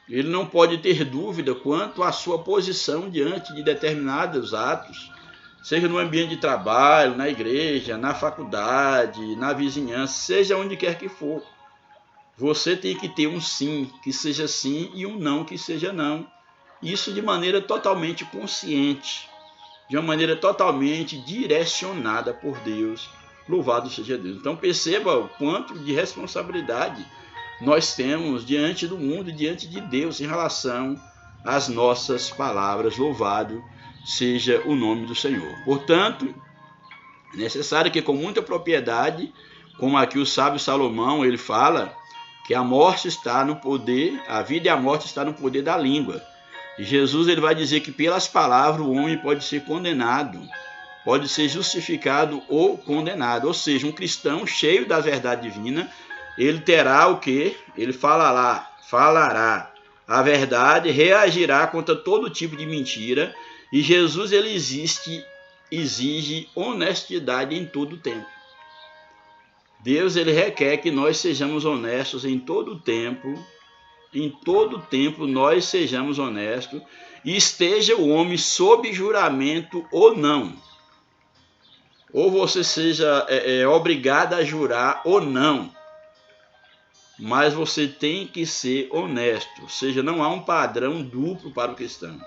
Ele não pode ter dúvida quanto à sua posição diante de determinados atos, seja no ambiente de trabalho, na igreja, na faculdade, na vizinhança, seja onde quer que for. Você tem que ter um sim que seja sim e um não que seja não. Isso de maneira totalmente consciente, de uma maneira totalmente direcionada por Deus. Louvado seja Deus. Então perceba o quanto de responsabilidade nós temos diante do mundo e diante de Deus em relação às nossas palavras. Louvado seja o nome do Senhor. Portanto, é necessário que com muita propriedade, como aqui o sábio Salomão, ele fala que a morte está no poder, a vida e a morte está no poder da língua. E Jesus ele vai dizer que pelas palavras o homem pode ser condenado, pode ser justificado ou condenado. Ou seja, um cristão cheio da verdade divina, ele terá o quê? Ele falará a verdade, reagirá contra todo tipo de mentira. E Jesus ele exige honestidade em todo o tempo. Deus ele requer que nós sejamos honestos em todo o tempo. Em todo o tempo nós sejamos honestos. E esteja o homem sob juramento ou não. Ou você seja obrigado a jurar ou não. Mas você tem que ser honesto. Ou seja, não há um padrão duplo para o cristão.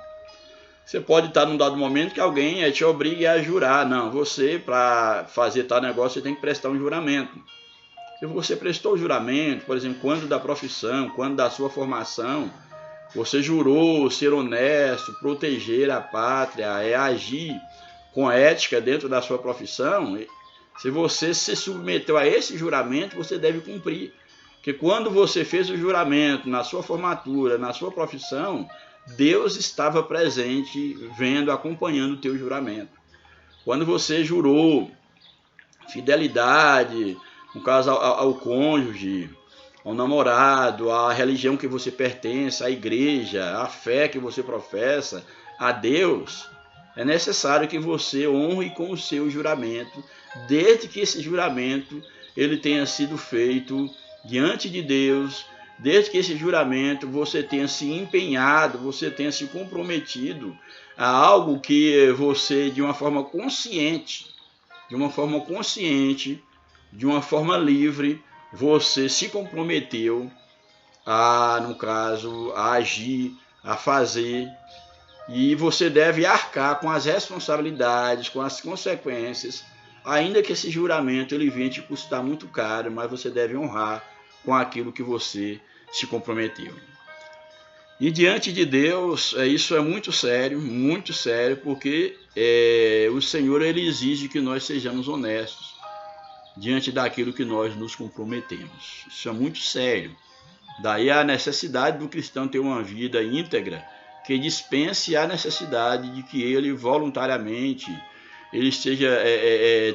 Você pode estar num dado momento que alguém te obrigue a jurar. Não, você, para fazer tal negócio, você tem que prestar um juramento. Se você prestou o juramento, por exemplo, quando da profissão, quando da sua formação, você jurou ser honesto, proteger a pátria, agir com ética dentro da sua profissão. Se você se submeteu a esse juramento, você deve cumprir. Porque quando você fez o juramento na sua formatura, na sua profissão, Deus estava presente, vendo, acompanhando o teu juramento. Quando você jurou fidelidade, no caso ao cônjuge, ao namorado, à religião que você pertence, à igreja, à fé que você professa, a Deus, é necessário que você honre com o seu juramento, desde que esse juramento ele tenha sido feito diante de Deus, desde que esse juramento você tenha se empenhado, você tenha se comprometido a algo que você, de uma forma consciente, de uma forma livre, você se comprometeu a, no caso, a agir, a fazer, e você deve arcar com as responsabilidades, com as consequências, ainda que esse juramento ele venha te custar muito caro, mas você deve honrar com aquilo que você se comprometeu. E diante de Deus, isso é muito sério, porque o Senhor ele exige que nós sejamos honestos diante daquilo que nós nos comprometemos. Isso é muito sério. Daí a necessidade do cristão ter uma vida íntegra, que dispense a necessidade de que ele voluntariamente ele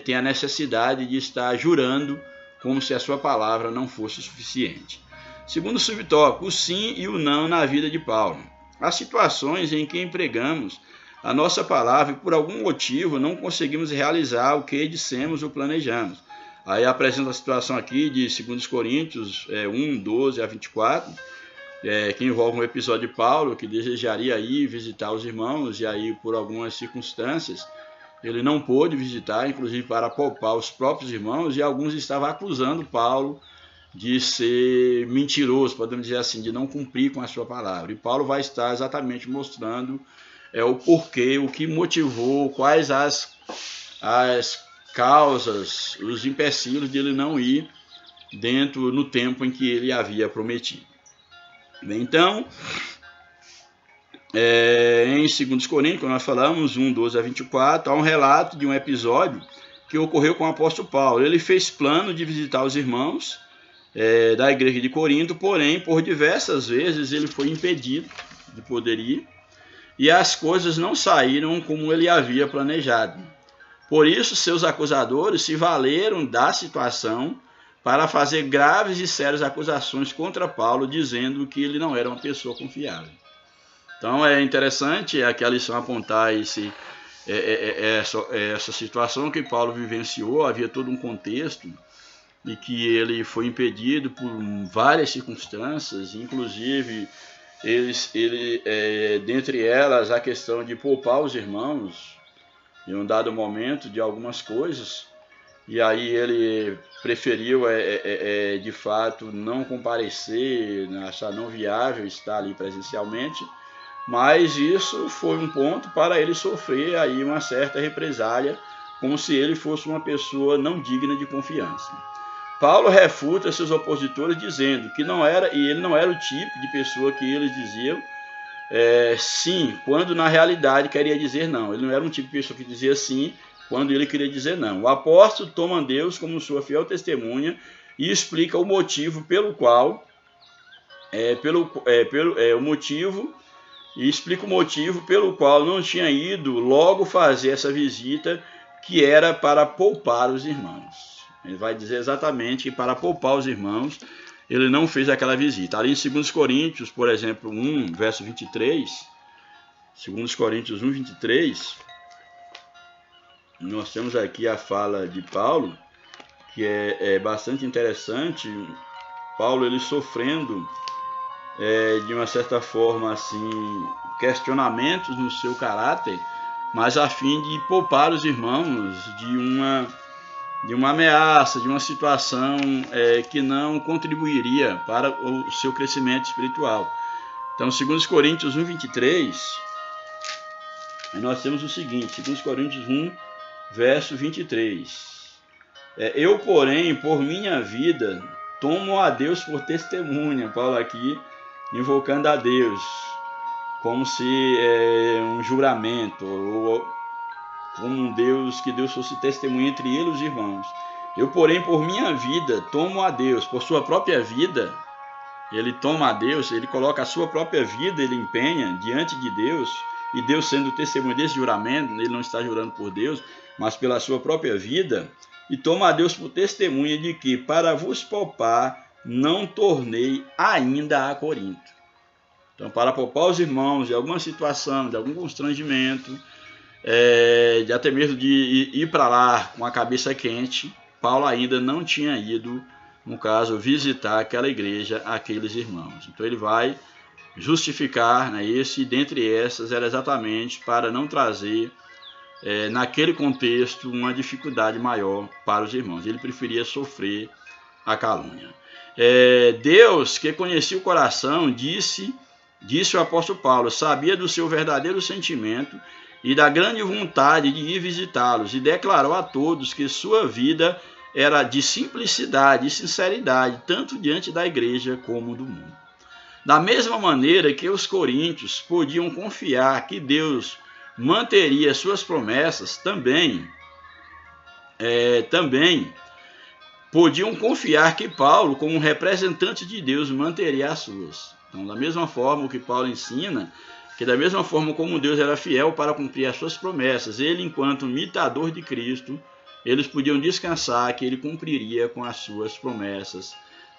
tenha a necessidade de estar jurando como se a sua palavra não fosse suficiente. Segundo subtópico, o sim e o não na vida de Paulo. Há situações em que empregamos a nossa palavra e por algum motivo não conseguimos realizar o que dissemos ou planejamos. Aí apresenta a situação aqui de 2 Coríntios 1, 12 a 24, que envolve um episódio de Paulo que desejaria ir visitar os irmãos e aí por algumas circunstâncias ele não pôde visitar, inclusive para poupar os próprios irmãos, e alguns estavam acusando Paulo de ser mentiroso, podemos dizer assim, de não cumprir com a sua palavra. E Paulo vai estar exatamente mostrando o porquê, o que motivou, quais as causas, os empecilhos de ele não ir no tempo em que ele havia prometido. Então, em 2 Coríntios, nós falamos 1, 12 a 24, há um relato de um episódio que ocorreu com o apóstolo Paulo. Ele fez plano de visitar os irmãos da igreja de Corinto, porém, por diversas vezes ele foi impedido de poder ir e as coisas não saíram como ele havia planejado. Por isso, seus acusadores se valeram da situação para fazer graves e sérias acusações contra Paulo, dizendo que ele não era uma pessoa confiável. Então é interessante aqui a lição apontar essa situação que Paulo vivenciou. Havia todo um contexto e que ele foi impedido por várias circunstâncias, inclusive dentre elas a questão de poupar os irmãos em um dado momento de algumas coisas, e aí ele preferiu de fato não comparecer, achar não viável estar ali presencialmente, mas isso foi um ponto para ele sofrer aí uma certa represália, como se ele fosse uma pessoa não digna de confiança. Paulo refuta seus opositores dizendo que ele não era o tipo de pessoa que eles diziam sim, quando na realidade queria dizer não. Ele não era um tipo de pessoa que dizia sim quando ele queria dizer não. O apóstolo toma Deus como sua fiel testemunha e explica o motivo pelo qual não tinha ido logo fazer essa visita, que era para poupar os irmãos. Ele vai dizer exatamente que para poupar os irmãos ele não fez aquela visita. Ali em 2 Coríntios, por exemplo, 1, verso 23, 2 Coríntios 1, 23, nós temos aqui a fala de Paulo, que é bastante interessante. Paulo, ele sofrendo, de uma certa forma, assim, questionamentos no seu caráter, mas a fim de poupar os irmãos de uma ameaça, de uma situação que não contribuiria para o seu crescimento espiritual. Então, 2 Coríntios 1, 23, nós temos o seguinte, 2 Coríntios 1, verso 23. Eu, porém, por minha vida, tomo a Deus por testemunha. Paulo aqui invocando a Deus, como se um juramento, ou como que Deus fosse testemunha entre ele e os irmãos. Eu, porém, por minha vida, tomo a Deus, por sua própria vida, ele toma a Deus, ele coloca a sua própria vida, ele empenha diante de Deus, e Deus sendo testemunha desse juramento, ele não está jurando por Deus, mas pela sua própria vida, e toma a Deus por testemunha de que, para vos poupar, não tornei ainda a Corinto. Então, para poupar os irmãos de alguma situação, de algum constrangimento, de até mesmo de ir para lá com a cabeça quente, Paulo ainda não tinha ido, no caso, visitar aquela igreja, aqueles irmãos. Então ele vai justificar, né, esse, dentre essas, era exatamente para não trazer, naquele contexto, uma dificuldade maior para os irmãos. Ele preferia sofrer a calúnia. Deus, que conhecia o coração, disse o apóstolo Paulo, sabia do seu verdadeiro sentimento e da grande vontade de ir visitá-los, e declarou a todos que sua vida era de simplicidade e sinceridade, tanto diante da igreja como do mundo. Da mesma maneira que os coríntios podiam confiar que Deus manteria suas promessas, também podiam confiar que Paulo, como representante de Deus, manteria as suas. Então, da mesma forma, o que Paulo ensina, que da mesma forma como Deus era fiel para cumprir as suas promessas, ele, enquanto imitador de Cristo, eles podiam descansar que ele cumpriria com as suas promessas,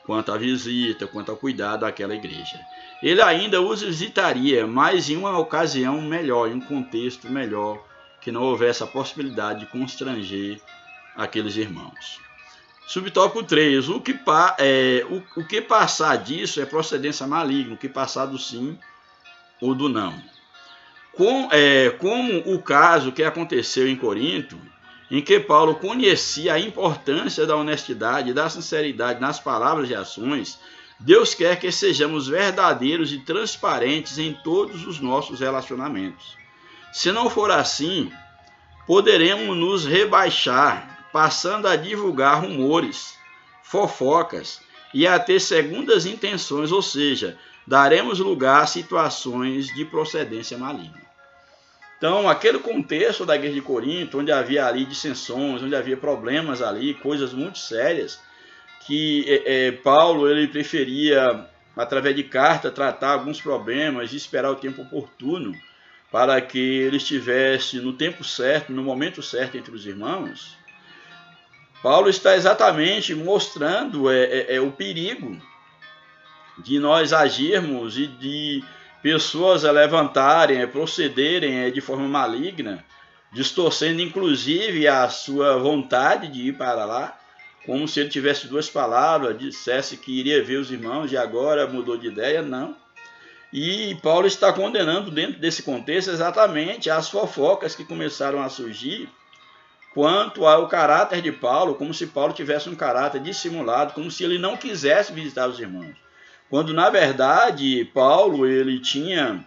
quanto à visita, quanto ao cuidado daquela igreja. Ele ainda os visitaria, mas em uma ocasião melhor, em um contexto melhor, que não houvesse a possibilidade de constranger aqueles irmãos. Subtópico 3. O que passar disso é procedência maligna, o que passar do sim ou do não. Como o caso que aconteceu em Corinto, em que Paulo conhecia a importância da honestidade e da sinceridade nas palavras e ações, Deus quer que sejamos verdadeiros e transparentes em todos os nossos relacionamentos. Se não for assim, poderemos nos rebaixar, passando a divulgar rumores, fofocas e a ter segundas intenções, ou seja, daremos lugar a situações de procedência maligna. Então, aquele contexto da igreja de Corinto, onde havia ali dissensões, onde havia problemas ali, coisas muito sérias, que Paulo ele preferia, através de carta, tratar alguns problemas e esperar o tempo oportuno para que ele estivesse no tempo certo, no momento certo entre os irmãos. Paulo está exatamente mostrando o perigo de nós agirmos e de pessoas levantarem, procederem de forma maligna, distorcendo inclusive a sua vontade de ir para lá, como se ele tivesse duas palavras, dissesse que iria ver os irmãos e agora mudou de ideia. Não. E Paulo está condenando dentro desse contexto exatamente as fofocas que começaram a surgir quanto ao caráter de Paulo, como se Paulo tivesse um caráter dissimulado, como se ele não quisesse visitar os irmãos. Quando, na verdade, Paulo ele tinha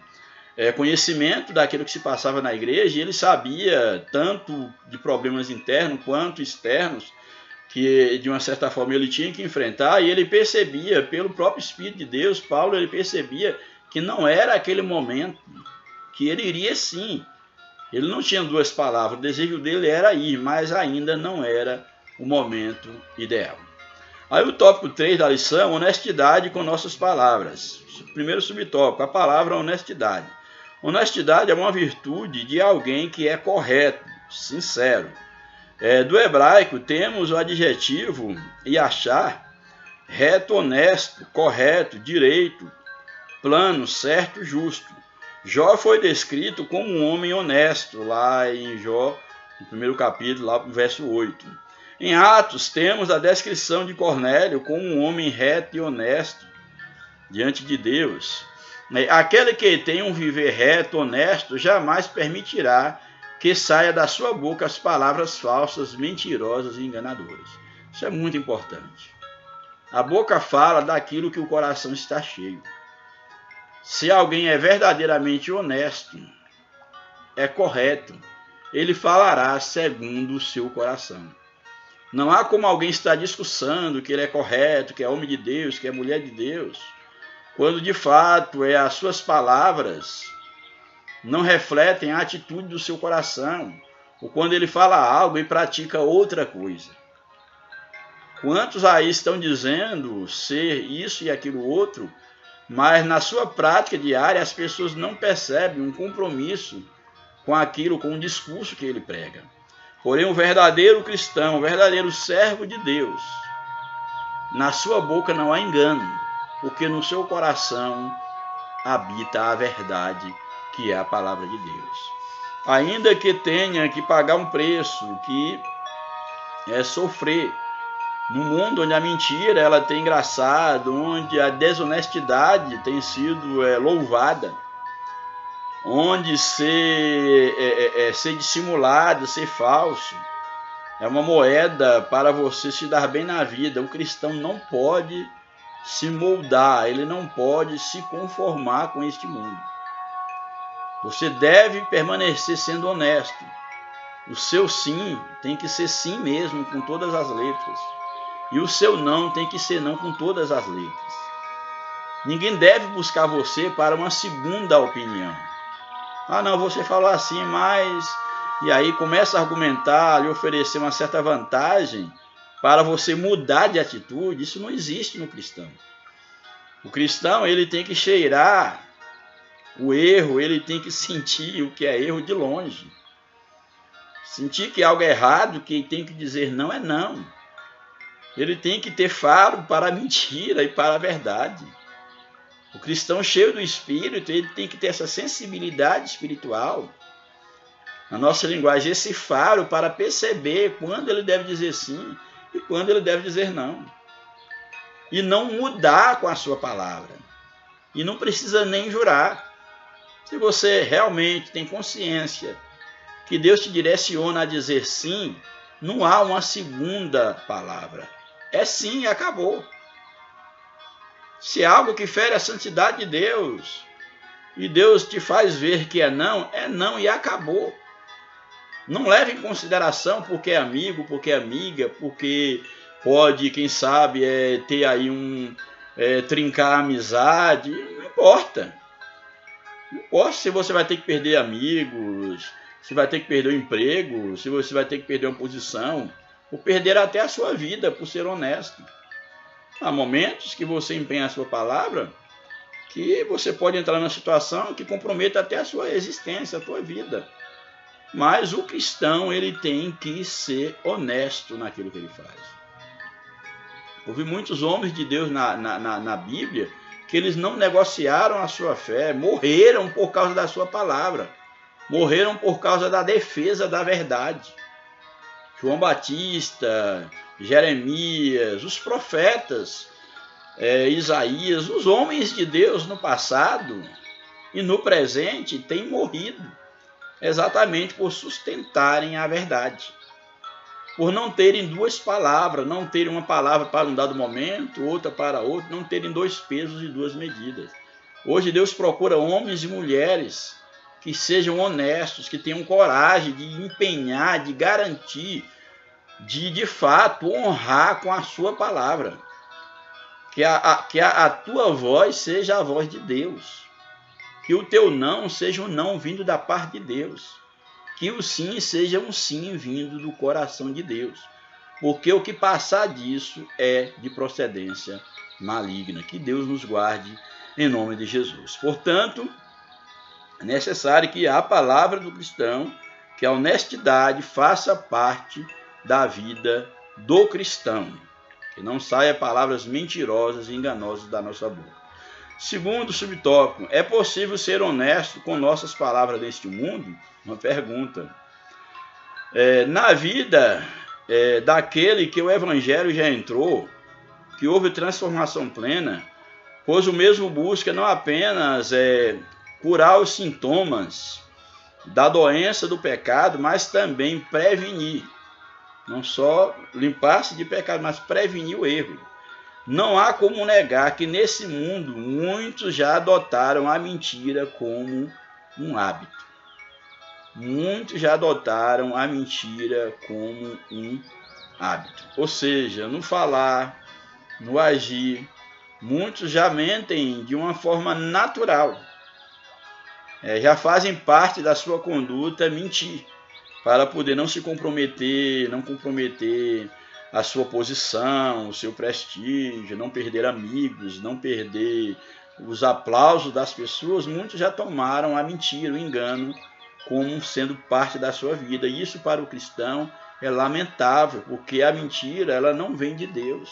conhecimento daquilo que se passava na igreja, e ele sabia tanto de problemas internos quanto externos, que de uma certa forma ele tinha que enfrentar, e ele percebia, pelo próprio Espírito de Deus, Paulo ele percebia que não era aquele momento, que ele iria sim. Ele não tinha duas palavras, o desejo dele era ir, mas ainda não era o momento ideal. Aí o tópico 3 da lição, honestidade com nossas palavras. Primeiro subtópico, a palavra honestidade. Honestidade é uma virtude de alguém que é correto, sincero. Do hebraico temos o adjetivo yashar, reto, honesto, correto, direito, plano, certo, justo. Jó foi descrito como um homem honesto, lá em Jó, no primeiro capítulo, lá no verso 8. Em Atos, temos a descrição de Cornélio como um homem reto e honesto diante de Deus. Aquele que tem um viver reto, honesto, jamais permitirá que saia da sua boca as palavras falsas, mentirosas e enganadoras. Isso é muito importante. A boca fala daquilo que o coração está cheio. Se alguém é verdadeiramente honesto, é correto, ele falará segundo o seu coração. Não há como alguém estar discussando que ele é correto, que é homem de Deus, que é mulher de Deus, quando de fato as suas palavras não refletem a atitude do seu coração, ou quando ele fala algo e pratica outra coisa. Quantos aí estão dizendo ser isso e aquilo outro, mas na sua prática diária as pessoas não percebem um compromisso com aquilo, com o discurso que ele prega. Porém, o verdadeiro cristão, o verdadeiro servo de Deus, na sua boca não há engano, porque no seu coração habita a verdade, que é a palavra de Deus. Ainda que tenha que pagar um preço, que é sofrer, no mundo onde a mentira ela tem engraçado, onde a desonestidade tem sido louvada, onde ser dissimulado, ser falso, é uma moeda para você se dar bem na vida. O cristão não pode se moldar, ele não pode se conformar com este mundo. Você deve permanecer sendo honesto. O seu sim tem que ser sim mesmo, com todas as letras. E o seu não tem que ser não, com todas as letras. Ninguém deve buscar você para uma segunda opinião. Ah, não, você falou assim, mas... E aí começa a argumentar, lhe oferecer uma certa vantagem para você mudar de atitude. Isso não existe no cristão. O cristão, ele tem que cheirar o erro, ele tem que sentir o que é erro de longe. Sentir que algo é errado, quem tem que dizer não é não. Ele tem que ter faro para a mentira e para a verdade. O cristão cheio do Espírito, ele tem que ter essa sensibilidade espiritual, na nossa linguagem, esse faro para perceber quando ele deve dizer sim e quando ele deve dizer não. E não mudar com a sua palavra. E não precisa nem jurar. Se você realmente tem consciência que Deus te direciona a dizer sim, não há uma segunda palavra. É sim e acabou. Se é algo que fere a santidade de Deus, e Deus te faz ver que é não e acabou. Não leve em consideração porque é amigo, porque é amiga, porque pode, quem sabe, ter aí trincar a amizade. Não importa. Não importa se você vai ter que perder amigos, se vai ter que perder o emprego, se você vai ter que perder uma posição, ou perder até a sua vida por ser honesto. Há momentos que você empenha a sua palavra que você pode entrar numa situação que comprometa até a sua existência, a sua vida. Mas o cristão, ele tem que ser honesto naquilo que ele faz. Houve muitos homens de Deus na Bíblia que eles não negociaram a sua fé, morreram por causa da sua palavra, morreram por causa da defesa da verdade. João Batista, Jeremias, os profetas, Isaías, os homens de Deus no passado e no presente têm morrido exatamente por sustentarem a verdade, por não terem duas palavras, não terem uma palavra para um dado momento, outra para outro, não terem dois pesos e duas medidas. Hoje Deus procura homens e mulheres que sejam honestos, que tenham coragem de empenhar, de garantir, de fato honrar com a sua palavra. Que a tua voz seja a voz de Deus. Que o teu não seja um não vindo da parte de Deus. Que o sim seja um sim vindo do coração de Deus. Porque o que passar disso é de procedência maligna. Que Deus nos guarde em nome de Jesus. Portanto, é necessário que a palavra do cristão, que a honestidade faça parte da vida do cristão. Que não saia palavras mentirosas e enganosas da nossa boca. Segundo subtópico, é possível ser honesto com nossas palavras neste mundo? Uma pergunta. Na vida daquele que o evangelho já entrou, que houve transformação plena, pois o mesmo busca não apenas curar os sintomas da doença do pecado, mas também prevenir. Não só limpar-se de pecado, mas prevenir o erro. Não há como negar que nesse mundo muitos já adotaram a mentira como um hábito. Muitos já adotaram a mentira como um hábito. Ou seja, no falar, no agir, muitos já mentem de uma forma natural. Já fazem parte da sua conduta mentir, para poder não se comprometer, não comprometer a sua posição, o seu prestígio, não perder amigos, não perder os aplausos das pessoas. Muitos já tomaram a mentira, o engano, como sendo parte da sua vida. E isso para o cristão é lamentável, porque a mentira ela não vem de Deus.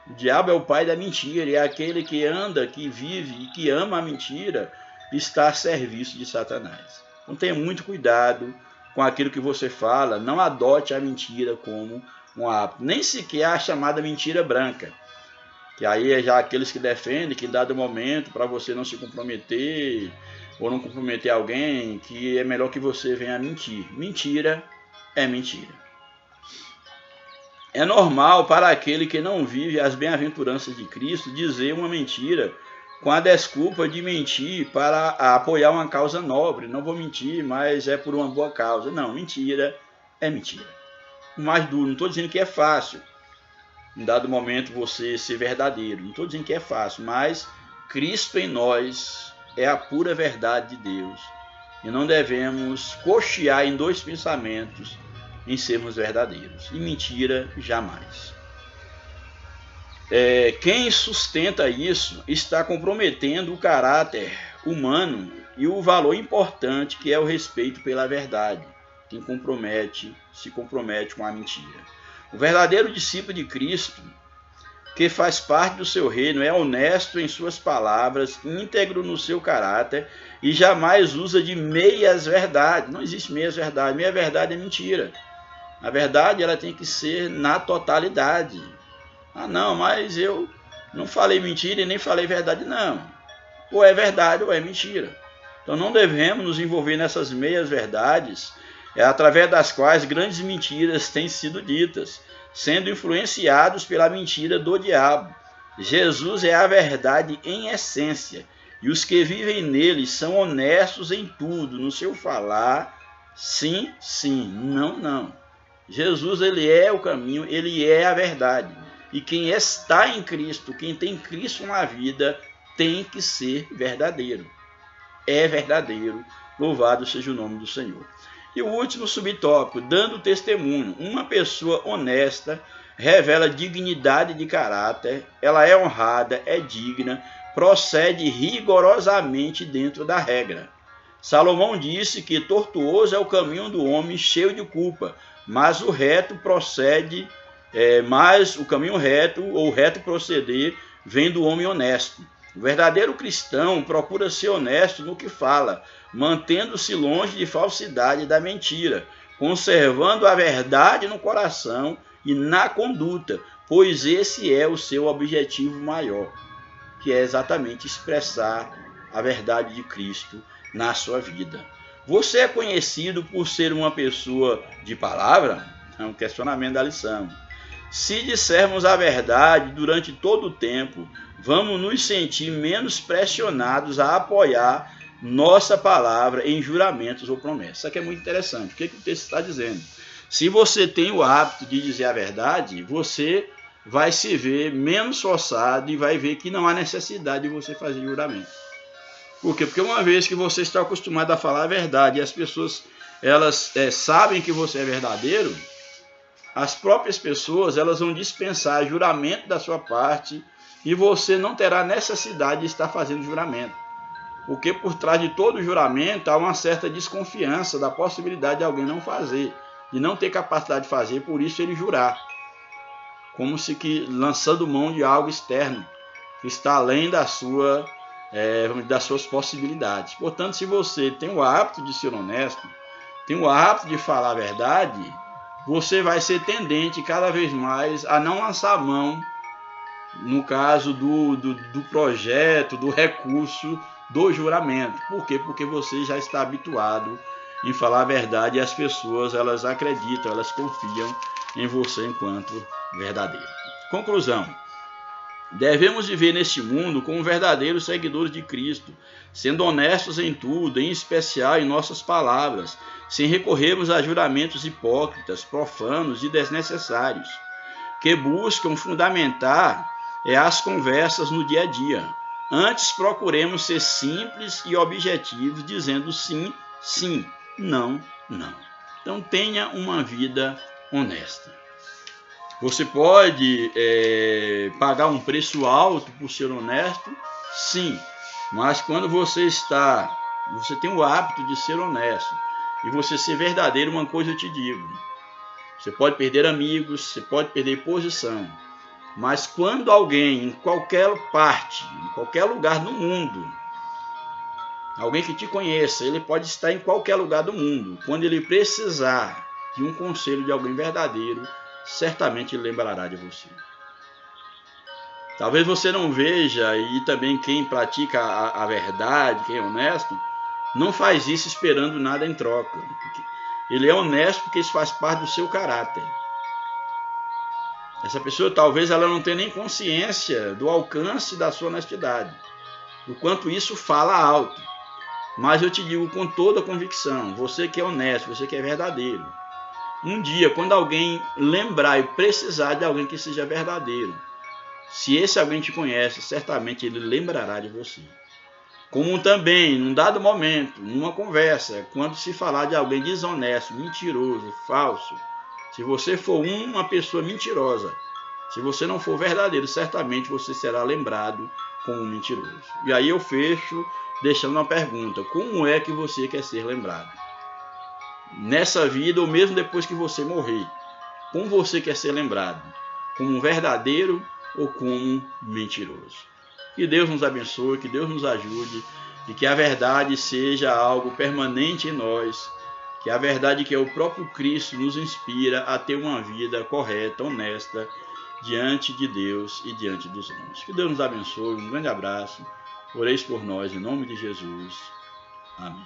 O diabo é o pai da mentira, e aquele que anda, que vive e que ama a mentira está a serviço de Satanás. Então tenha muito cuidado com aquilo que você fala, não adote a mentira como um hábito, nem sequer a chamada mentira branca, que aí é já aqueles que defendem que em dado momento, para você não se comprometer ou não comprometer alguém, que é melhor que você venha a mentir. Mentira é mentira. É normal para aquele que não vive as bem-aventuranças de Cristo dizer uma mentira com a desculpa de mentir para apoiar uma causa nobre. Não vou mentir, mas é por uma boa causa. Não, mentira é mentira. O mais duro, não estou dizendo que é fácil, em dado momento, você ser verdadeiro. Não estou dizendo que é fácil, mas Cristo em nós é a pura verdade de Deus. E não devemos cochear em dois pensamentos em sermos verdadeiros. E mentira, jamais. Quem sustenta isso está comprometendo o caráter humano e o valor importante que é o respeito pela verdade. Quem se compromete com a mentira. O verdadeiro discípulo de Cristo, que faz parte do seu reino, é honesto em suas palavras, íntegro no seu caráter e jamais usa de meias verdades. Não existe meias verdades. Meia verdade é mentira. A verdade ela tem que ser na totalidade. Ah, não, mas eu não falei mentira e nem falei verdade. Não. Ou é verdade ou é mentira. Então não devemos nos envolver nessas meias verdades, através das quais grandes mentiras têm sido ditas, sendo influenciados pela mentira do diabo. Jesus é a verdade em essência, e os que vivem nele são honestos em tudo, no seu falar, sim, sim, não, não. Jesus, ele é o caminho, ele é a verdade. E quem está em Cristo, quem tem Cristo na vida, tem que ser verdadeiro. É verdadeiro. Louvado seja o nome do Senhor. E o último subtópico, dando testemunho. Uma pessoa honesta revela dignidade de caráter, ela é honrada, é digna, procede rigorosamente dentro da regra. Salomão disse que tortuoso é o caminho do homem cheio de culpa, mas o reto procede, mas o caminho reto ou reto proceder vem do homem honesto. O verdadeiro cristão procura ser honesto no que fala, mantendo-se longe de falsidade e da mentira, conservando a verdade no coração e na conduta, pois esse é o seu objetivo maior, que é exatamente expressar a verdade de Cristo na sua vida. Você é conhecido por ser uma pessoa de palavra? É um questionamento da lição. Se dissermos a verdade durante todo o tempo, vamos nos sentir menos pressionados a apoiar nossa palavra em juramentos ou promessas. Isso aqui é muito interessante. O que o texto está dizendo? Se você tem o hábito de dizer a verdade, você vai se ver menos forçado e vai ver que não há necessidade de você fazer juramento. Por quê? Porque uma vez que você está acostumado a falar a verdade e as pessoas elas sabem que você é verdadeiro, as próprias pessoas elas vão dispensar juramento da sua parte e você não terá necessidade de estar fazendo juramento. Porque por trás de todo juramento há uma certa desconfiança da possibilidade de alguém não fazer, de não ter capacidade de fazer, por isso ele jurar. Como se que lançando mão de algo externo, que está além das suas possibilidades. Portanto, se você tem o hábito de ser honesto, tem o hábito de falar a verdade, você vai ser tendente cada vez mais a não lançar mão, no caso do projeto, do recurso, do juramento. Por quê? Porque você já está habituado em falar a verdade e as pessoas elas acreditam, elas confiam em você enquanto verdadeiro. Conclusão. Devemos viver neste mundo como verdadeiros seguidores de Cristo, sendo honestos em tudo, em especial em nossas palavras, sem recorrermos a juramentos hipócritas, profanos e desnecessários, que buscam fundamentar as conversas no dia a dia. Antes procuremos ser simples e objetivos, dizendo sim, sim, não, não. Então tenha uma vida honesta. Você pode pagar um preço alto por ser honesto? Sim, mas quando você tem o hábito de ser honesto e você ser verdadeiro, uma coisa eu te digo: você pode perder amigos, você pode perder posição, Mas quando alguém, em qualquer parte, em qualquer lugar do mundo, alguém que te conheça, ele pode estar em qualquer lugar do mundo, quando ele precisar de um conselho de alguém verdadeiro, certamente ele lembrará de você. Talvez você não veja, e também quem pratica a verdade, quem é honesto, não faz isso esperando nada em troca. Ele é honesto porque isso faz parte do seu caráter. Essa pessoa talvez ela não tenha nem consciência do alcance da sua honestidade, do quanto isso fala alto. Mas eu te digo com toda a convicção, você que é honesto, você que é verdadeiro, um dia, quando alguém lembrar e precisar de alguém que seja verdadeiro, se esse alguém te conhece, certamente ele lembrará de você. Como também, num dado momento, numa conversa, quando se falar de alguém desonesto, mentiroso, falso, se você for uma pessoa mentirosa, se você não for verdadeiro, certamente você será lembrado como um mentiroso. E aí eu fecho deixando uma pergunta: como é que você quer ser lembrado? Nessa vida ou mesmo depois que você morrer, como você quer ser lembrado? Como um verdadeiro ou como um mentiroso? Que Deus nos abençoe, que Deus nos ajude e que a verdade seja algo permanente em nós, que a verdade que é o próprio Cristo nos inspira a ter uma vida correta, honesta, diante de Deus e diante dos homens. Que Deus nos abençoe, um grande abraço, oreis por nós em nome de Jesus. Amém.